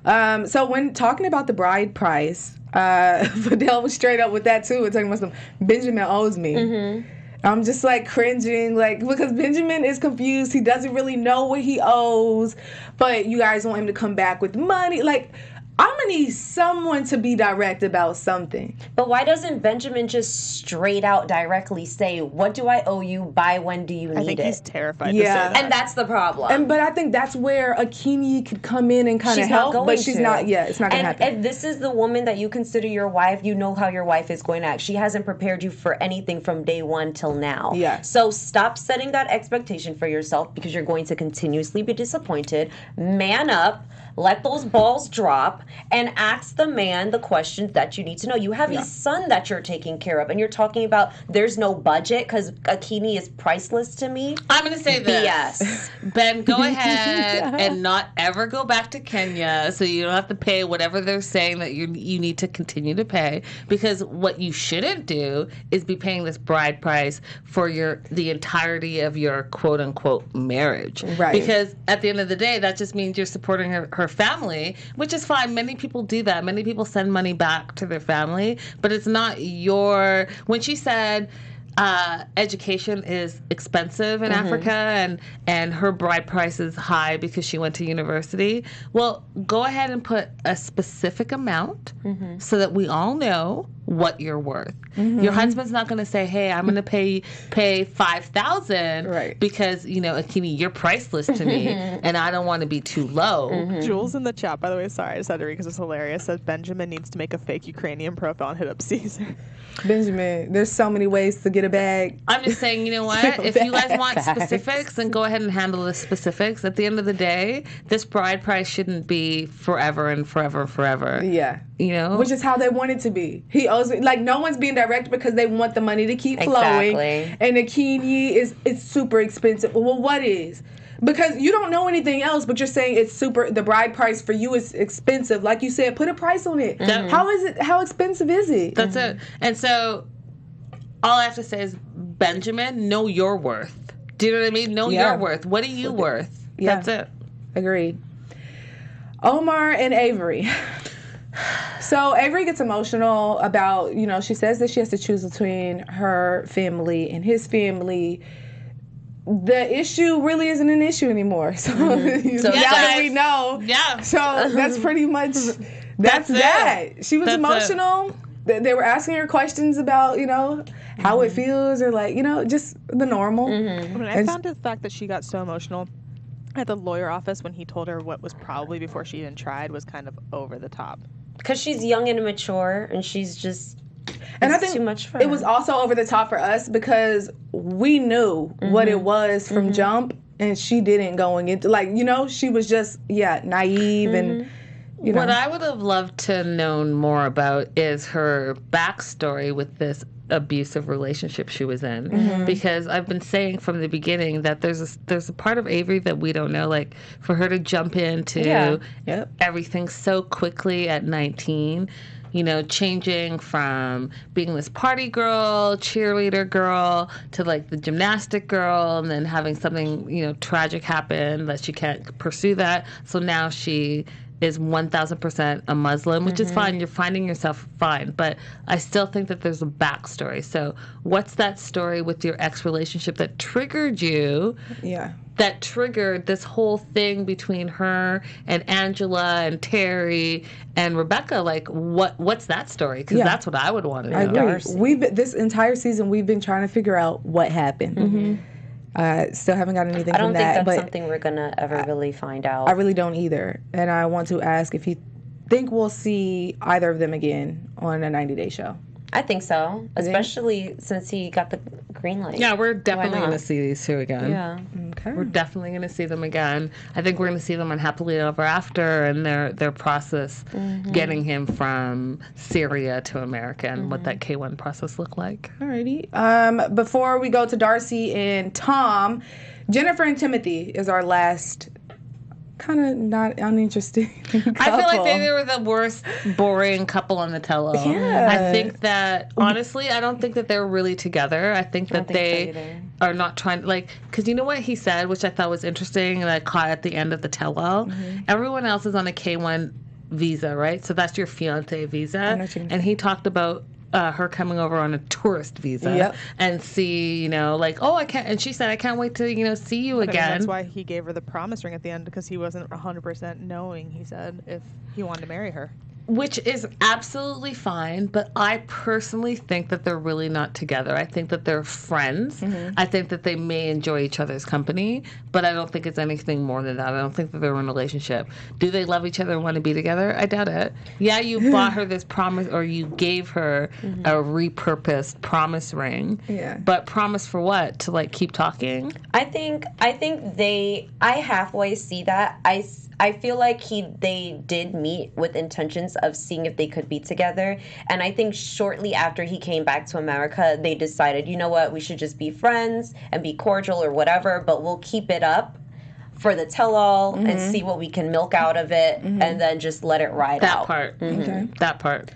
So when talking about the bride price, Fidel was straight up with that too. Talking about some Benjamin owes me. I'm just like cringing, like, because Benjamin is confused. He doesn't really know what he owes, but you guys want him to come back with money. Like, I'm going to need someone to be direct about something. But why doesn't Benjamin just straight out directly say, what do I owe you? By when do you need it? I think he's terrified to say that. And that's the problem. But I think that's where Akini could come in and kind of help, but she's not yet. It's not going to happen. And if this is the woman that you consider your wife, you know how your wife is going to act. She hasn't prepared you for anything from day one till now. Yeah. So stop setting that expectation for yourself because you're going to continuously be disappointed. Man up. Let those balls drop and ask the man the questions that you need to know. You have a son that you're taking care of, and you're talking about there's no budget because Akini is priceless to me. I'm going to say this. BS. Ben, go ahead and not ever go back to Kenya so you don't have to pay whatever they're saying that you need to continue to pay, because what you shouldn't do is be paying this bride price for the entirety of your quote-unquote marriage. Right. Because at the end of the day, that just means you're supporting her family, which is fine. Many people do that. Many people send money back to their family, but it's not your... When she said education is expensive in Africa and her bride price is high because she went to university, well, go ahead and put a specific amount so that we all know what you're worth. Your husband's not going to say, "Hey, I'm going to pay $5,000 Right. because Akini, you're priceless to me, and I don't want to be too low." Jules in the chat, by the way, sorry, I just had to read because it's hilarious, says Benjamin needs to make a fake Ukrainian profile and hit up Caesar. Benjamin, there's so many ways to get a bag. I'm just saying, you know what? If you guys want specifics, then go ahead and handle the specifics. At the end of the day, this bride price shouldn't be forever and forever and forever. Yeah. Which is how they want it to be. He owes me, like, no one's being direct because they want the money to keep flowing. And Akini it's super expensive. Well, what is? Because you don't know anything else, but you're saying the bride price for you is expensive. Like you said, put a price on it. How expensive is it? That's it. And so all I have to say is, Benjamin, know your worth. Do you know what I mean? Know your worth. What are you worth? Yeah. That's it. Agreed. Omar and Avery. So Avery gets emotional about, she says that she has to choose between her family and his family. The issue really isn't an issue anymore. So now that we know. Yeah. So that's pretty much, that's that. She was emotional. They were asking her questions about, how it feels or just the normal. I found the fact that she got so emotional at the lawyer office when he told her what was probably before she even tried was kind of over the top. Because she's young and immature and she's just... And I think too much for her. It was also over the top for us because we knew what it was from jump, and she didn't going into she was just naive and What I would have loved to known more about is her backstory with this abusive relationship she was in, because I've been saying from the beginning that there's a part of Avery that we don't know, like for her to jump into everything so quickly at 19. Changing from being this party girl, cheerleader girl, to like the gymnastic girl, and then having something, tragic happen that she can't pursue that. So now she is 1,000% a Muslim, which is fine. You're finding yourself fine. But I still think that there's a backstory. So what's that story with your ex-relationship that triggered you? Yeah. That triggered this whole thing between her and Angela and Terry and Rebecca. Like, what's that story? Because that's what I would want to know. I agree. This entire season, we've been trying to figure out what happened. Still haven't got anything from that. I don't think that's something we're going to ever really find out. I really don't either. And I want to ask if you think we'll see either of them again on a 90-day show. I think so, especially since he got the green light. Yeah, we're definitely going to see these two again. Yeah. Okay. We're definitely going to see them again. I think we're going to see them on Happily Ever After and their process getting him from Syria to America and what that K1 process looked like. Alrighty. Before we go to Darcy and Tom, Jennifer and Timothy is our last kind of not uninteresting couple. I feel like they were the worst boring couple on the tell-all. Yeah. I think that, honestly, I don't think that they're really together. I think that they are not trying, because you know what he said, which I thought was interesting, and I caught at the end of the tell-all? Everyone else is on a K1 visa, right? So that's your fiance visa. And he talked about her coming over on a tourist visa and see, I can't, and she said, I can't wait to, see you again. That's why he gave her the promise ring at the end, because he wasn't 100% knowing, he said, if he wanted to marry her. Which is absolutely fine, but I personally think that they're really not together. I think that they're friends. I think that they may enjoy each other's company, but I don't think it's anything more than that. I don't think that they're in a relationship. Do they love each other and want to be together? I doubt it. Yeah, you bought her this promise, or you gave her a repurposed promise ring. Yeah. But promise for what? To keep talking? I think I halfway see that. I feel like they did meet with intentions of seeing if they could be together. And I think shortly after he came back to America, they decided, you know what, we should just be friends and be cordial or whatever, but we'll keep it up for the tell-all and see what we can milk out of it and then just let it ride out. That part.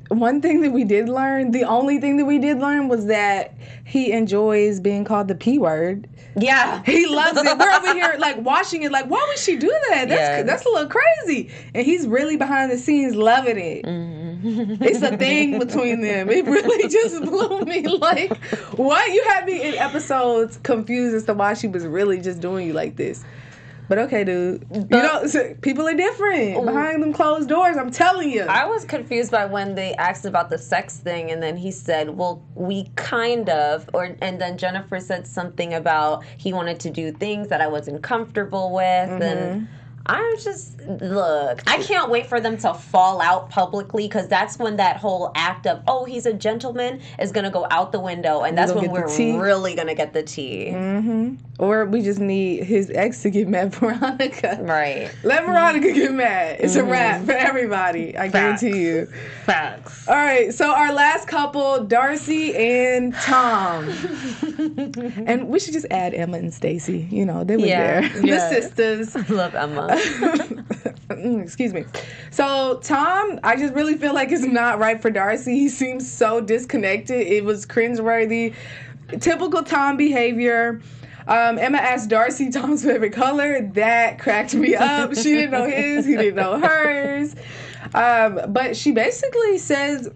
One thing that we did learn, the only thing that we did learn was that he enjoys being called the P word. Yeah. He loves it. We're over here watching it why would she do that? That's a little crazy. And he's really behind the scenes loving it. It's a thing between them. It really just blew me what? You had me in episodes confused as to why she was really just doing you like this. But okay, dude. People are different behind them closed doors. I'm telling you. I was confused by when they asked about the sex thing, and then he said, "Well, we kind of," and then Jennifer said something about he wanted to do things that I wasn't comfortable with, and I'm just, look, I can't wait for them to fall out publicly, because that's when that whole act of, oh, he's a gentleman is going to go out the window, and that's when we're really going to get the tea. Or we just need his ex to get mad at Veronica. Right. Let Veronica get mad. It's a wrap for everybody. I guarantee you. Facts. All right, so our last couple, Darcy and Tom. And we should just add Emma and Stacy. You know, they were there. The sisters. I love Emma. Excuse me. So Tom, I just really feel like it's not right for Darcy. He seems so disconnected. It was cringeworthy. Typical Tom behavior. Emma asked Darcy Tom's favorite color. That cracked me up. She didn't know his. He didn't know hers. But she basically says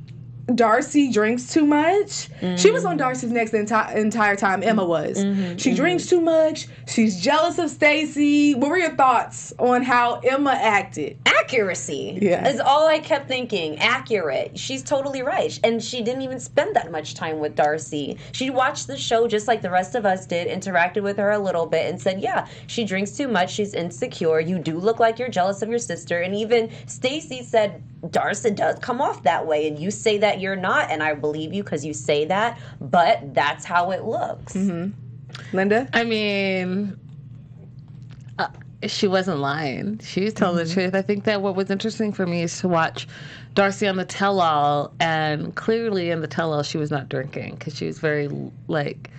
Darcy drinks too much. She was on Darcy's neck the entire time. Emma was. She drinks too much. She's jealous of Stacy. What were your thoughts on how Emma acted? Accuracy is all I kept thinking. Accurate. She's totally right. And she didn't even spend that much time with Darcy. She watched the show just like the rest of us did, interacted with her a little bit, and said, yeah, she drinks too much. She's insecure. You do look like you're jealous of your sister. And even Stacy said, Darcy does come off that way, and you say that you're not, and I believe you because you say that, but that's how it looks. Linda? I mean, she wasn't lying. She was telling the truth. I think that what was interesting for me is to watch Darcy on the tell-all, and clearly in the tell-all she was not drinking because she was very, like,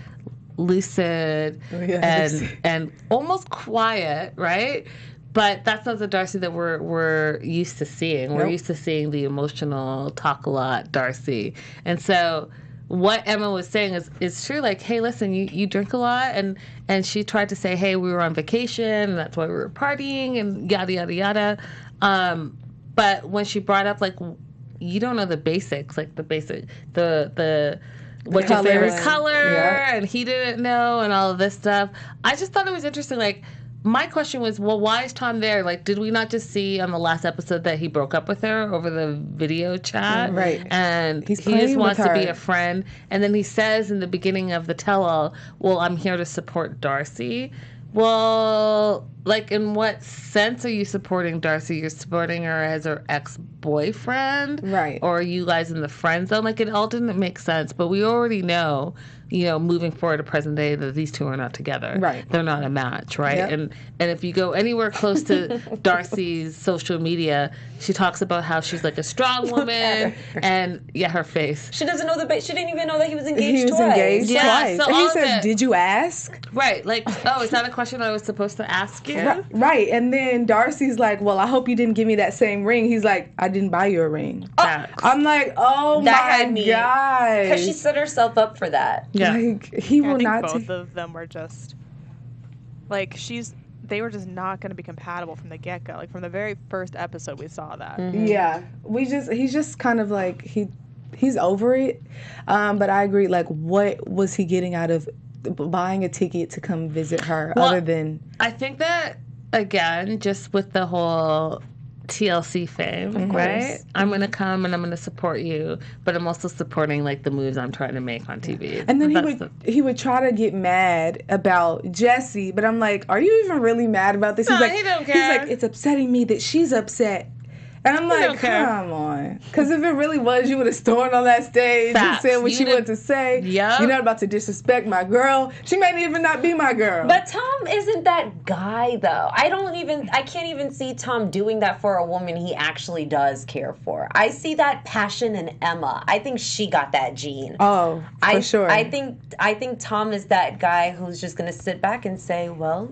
lucid and almost quiet, right? But that's not the Darcy that we're used to seeing. We're used to seeing the emotional, talk a lot Darcy. And so what Emma was saying is true. Like, hey, listen, you drink a lot. And she tried to say, hey, we were on vacation, and that's why we were partying, and yada, yada, yada. But when she brought up, like, you don't know the basics, like what's your favorite color, and he didn't know, and all of this stuff. I just thought it was interesting, like, my question was, well, why is Tom there? Like, did we not just see on the last episode that he broke up with her over the video chat? Right. And he just wants to be a friend. And then he says in the beginning of the tell-all, well, I'm here to support Darcy. Well, like, in what sense are you supporting Darcy? You're supporting her as her ex-boyfriend? Right. Or are you guys in the friend zone? Like, it all didn't make sense. But we already know, moving forward to present day, that these two are not together. Right. They're not a match, right? Yep. And if you go anywhere close to Darcy's social media, she talks about how she's like a strong woman, and her face. She doesn't know she didn't even know that he was engaged He was twice. engaged twice. So And he says, did you ask? Right. Like, oh, is that a question I was supposed to ask you? Right. And then Darcy's like, well, I hope you didn't give me that same ring. He's like, I didn't buy you a ring. I'm like, oh that my God. Because she set herself up for that. Yeah. Like, he will I think not both of them were just, like, they were just not going to be compatible from the get-go. Like, from the very first episode, we saw that. Yeah. He's just kind of like, he's over it. But I agree, like, what was he getting out of buying a ticket to come visit her other than... I think that, again, just with the whole TLC fame, right? I'm going to come and I'm going to support you, but I'm also supporting, like, the moves I'm trying to make on TV. And then he would try to get mad about Jesse, but I'm like, are you even really mad about this? No, he's like, he don't care. He's like, it's upsetting me that she's upset. And I'm like, come on. Because if it really was, you would have stormed on that stage and said what you wanted to say. Yep. You're not about to disrespect my girl. She might even not be my girl. But Tom isn't that guy, though. I can't even see Tom doing that for a woman he actually does care for. I see that passion in Emma. I think she got that gene. Oh, for sure. I think Tom is that guy who's just going to sit back and say, well,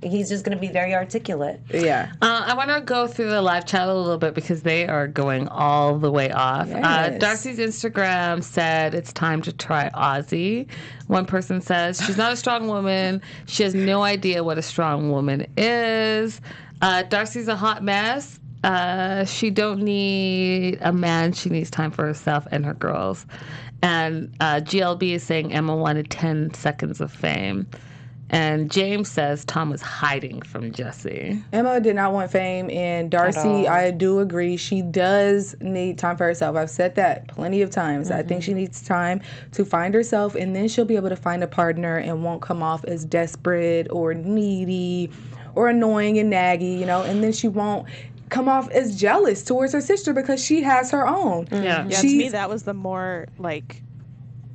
he's just going to be very articulate. Yeah. I want to go through the live chat a little bit because they are going all the way off. Yes. Darcy's Instagram said it's time to try Ozzy. One person says she's not a strong woman. She has no idea what a strong woman is. Darcy's a hot mess. She don't need a man. She needs time for herself and her girls. And GLB is saying Emma wanted 10 seconds of fame. And James says Tom was hiding from Jesse. Emma did not want fame, and Darcy, I do agree, she does need time for herself. I've said that plenty of times. I think she needs time to find herself, and then she'll be able to find a partner and won't come off as desperate or needy or annoying and naggy, you know, and then she won't come off as jealous towards her sister because she has her own. Yeah. Yeah, to me, that was the more, like,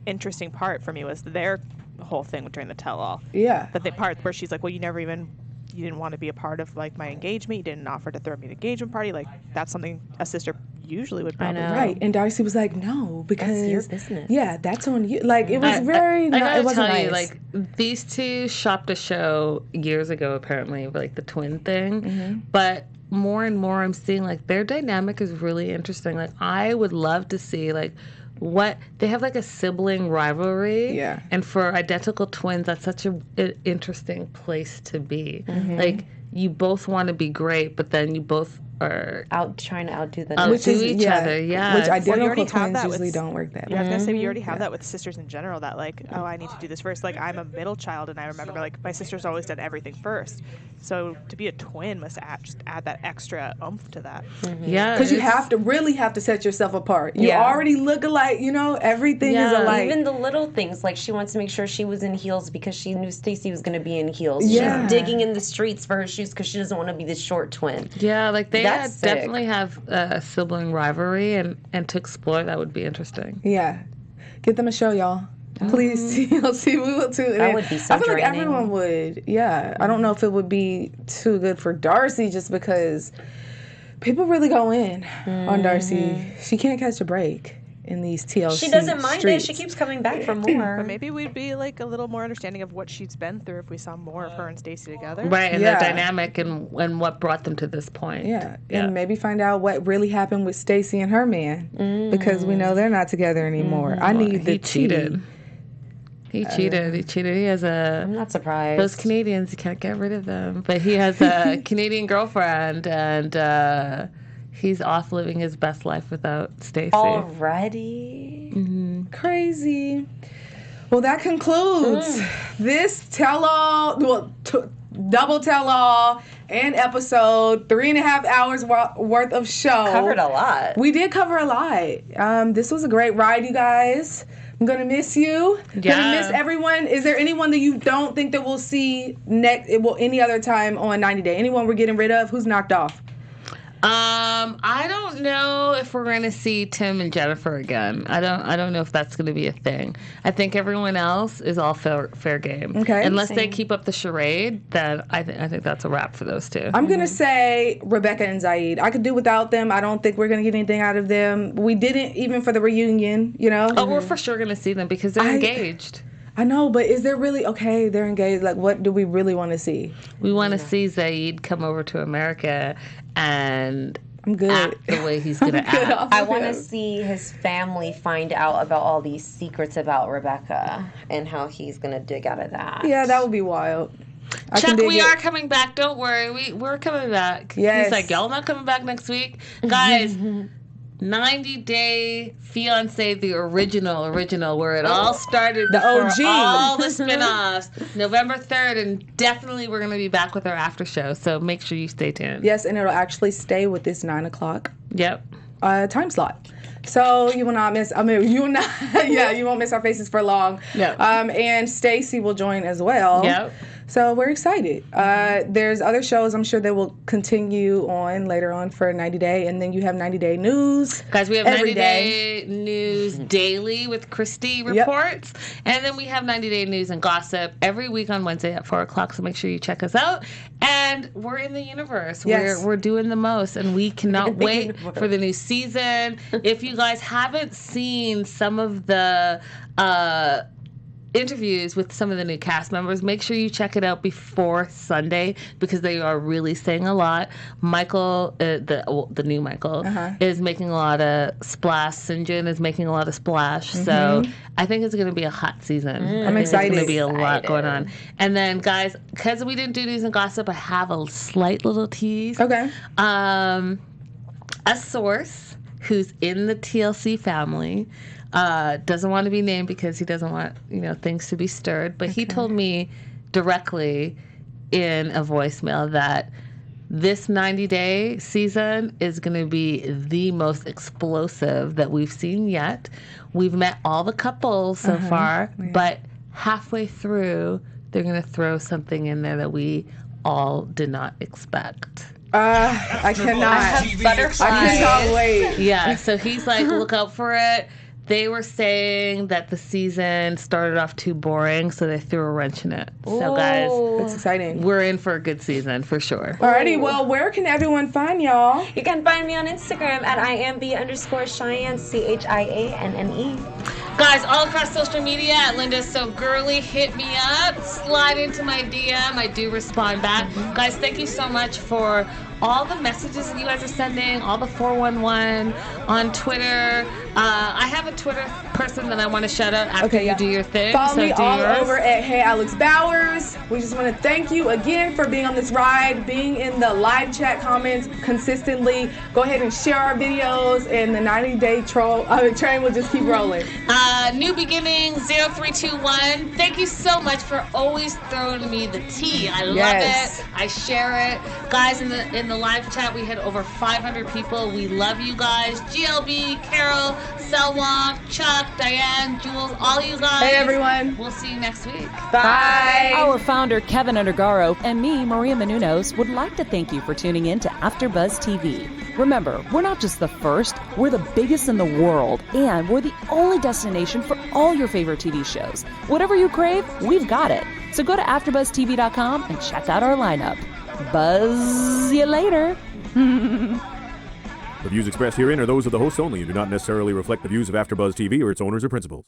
interesting part for me was their whole thing during the tell-all. Yeah. But the part where she's like, well, you didn't want to be a part of, like, my engagement. You didn't offer to throw me an engagement party. Like, that's something a sister usually would probably do. Right. And Darcy was like, no, because That's your business. Yeah, that's on you. Like, it was very, I gotta it wasn't tell nice. you, like, these two shopped a show years ago, apparently, like the twin thing. But more and more I'm seeing, like, their dynamic is really interesting. Like, I would love to see, like, what they have, like a sibling rivalry. Yeah. And for identical twins, that's such an interesting place to be. Like, you both want to be great, but then you both are Trying to outdo the outdo each other. Yeah. Which you already identical have twins that with- usually don't work that Yeah, I was way. gonna say you already have that with sisters in general. That like, oh, I need to do this first. Like I'm a middle child, and I remember like my sister's always done everything first. So to be a twin must just add that extra oomph to that. Yeah. Because you it's- really have to set yourself apart. You Yeah. already look alike, you know, everything is Yeah. alike. Even the little things, like she wants to make sure she was in heels because she knew Stacey was going to be in heels. Yeah. She's digging in the streets for her shoes because she doesn't want to be the short twin. Yeah, like they That's sick. definitely have a sibling rivalry, and to explore that would be interesting. Yeah. Get them a show, y'all. Please, TLC, we will too. That would be so I feel like draining. everyone would. Yeah. I don't know if it would be too good for Darcy just because people really go in on Darcy. She can't catch a break in these TLC She doesn't mind streets. it. She keeps coming back for more. But maybe we'd be like a little more understanding of what she's been through if we saw more of her and Stacey together. Right, and Yeah. their dynamic and what brought them to this point. Yeah, Yeah. and maybe find out what really happened with Stacey and her man because we know they're not together anymore. I need the He cheated. He cheated. He has I'm not surprised. those Canadians, you can't get rid of them. But he has a Canadian girlfriend, and he's off living his best life without Stacey. Already? Crazy. Well, that concludes this tell-all, double tell-all and episode, 3.5 hours worth of show. Covered a lot. We did cover a lot. This was a great ride, you guys. I'm gonna miss you. Yeah. Gonna miss everyone. Is there anyone that you don't think that we'll see any other time on 90 Day? Anyone we're getting rid of? Who's knocked off? I don't know if we're going to see Tim and Jennifer again. I don't know if that's going to be a thing. I think everyone else is all fair game. Okay. Unless they keep up the charade, then I think that's a wrap for those two. I'm gonna say Rebecca and Zaid. I could do without them. I don't think we're gonna get anything out of them. We didn't even for the reunion, you know. Oh, we're for sure going to see them because they're engaged. I know, but is there really okay? They're engaged. Like, what do we really want to see? We want to see Zaid come over to America and I'm good. act the way he's going to Good act. off I of want to him. see his family find out about all these secrets about Rebecca and how he's going to dig out of that. Yeah, that would be wild. I can Chuck, dig we it. are coming back. Don't worry. We're coming back. Yes. He's like, y'all not coming back next week? Guys, 90 Day Fiance, the original, where it all started The before OG. all the spin-offs, November 3rd, and definitely we're going to be back with our after show, so make sure you stay tuned. Yes, and it'll actually stay with this 9 o'clock Yep. time slot. So you will not miss. I mean, you will not. Yeah, you won't miss our faces for long. Yep. And Stacey will join as well. Yep. So we're excited. There's other shows I'm sure that will continue on later on for 90 Day, and then you have 90 Day News. Guys, we have every 90 Day News daily with Christy reports. And then we have 90 Day News and Gossip every week on Wednesday at 4 o'clock. So make sure you check us out. And we're in the universe. Yes. We're doing the most. And we cannot wait for the new season. If you guys haven't seen some of the interviews with some of the new cast members, make sure you check it out before Sunday because they are really saying a lot. Michael, the new Michael, is making a lot of splash. Sinjin is making a lot of splash. So I think it's going to be a hot season. I'm excited. There's going to be a lot going on. And then, guys, because we didn't do news and gossip, I have a slight little tease. Okay. A source who's in the TLC family doesn't want to be named because he doesn't want things to be stirred. But he told me directly in a voicemail that this 90-day season is going to be the most explosive that we've seen yet. We've met all the couples so far, but halfway through, they're going to throw something in there that we all did not expect. I cannot. I have butterflies. I cannot wait. Yeah, so he's like, look out for it. They were saying that the season started off too boring, so they threw a wrench in it. So, guys, That's exciting. we're in for a good season, for sure. Alrighty, well, where can everyone find y'all? You can find me on Instagram at IamB_Chyanne, CHIANNE. Guys, all across social media at Linda's So Girly, hit me up, slide into my DM. I do respond back. Guys, thank you so much for all the messages that you guys are sending, all the 411 on Twitter. I have a Twitter person that I want to shout out after you do your thing. Follow me all yours. over at Hey Alex Bowers. We just want to thank you again for being on this ride, being in the live chat comments consistently. Go ahead and share our videos, and the 90-day train will just keep rolling. New Beginning 0321. Thank you so much for always throwing me the tea. I love it. I share it. Guys, in the live chat, we had over 500 people. We love you guys. GLB, Carol, Selwa, Chuck, Diane, Jules, all you guys. Hey, everyone. We'll see you next week. Bye. Our founder, Kevin Undergaro, and me, Maria Menounos, would like to thank you for tuning in to AfterBuzz TV. Remember, we're not just the first, we're the biggest in the world, and we're the only destination for all your favorite TV shows. Whatever you crave, we've got it. So go to AfterBuzzTV.com and check out our lineup. Buzz you later. The views expressed herein are those of the hosts only and do not necessarily reflect the views of AfterBuzz TV or its owners or principals.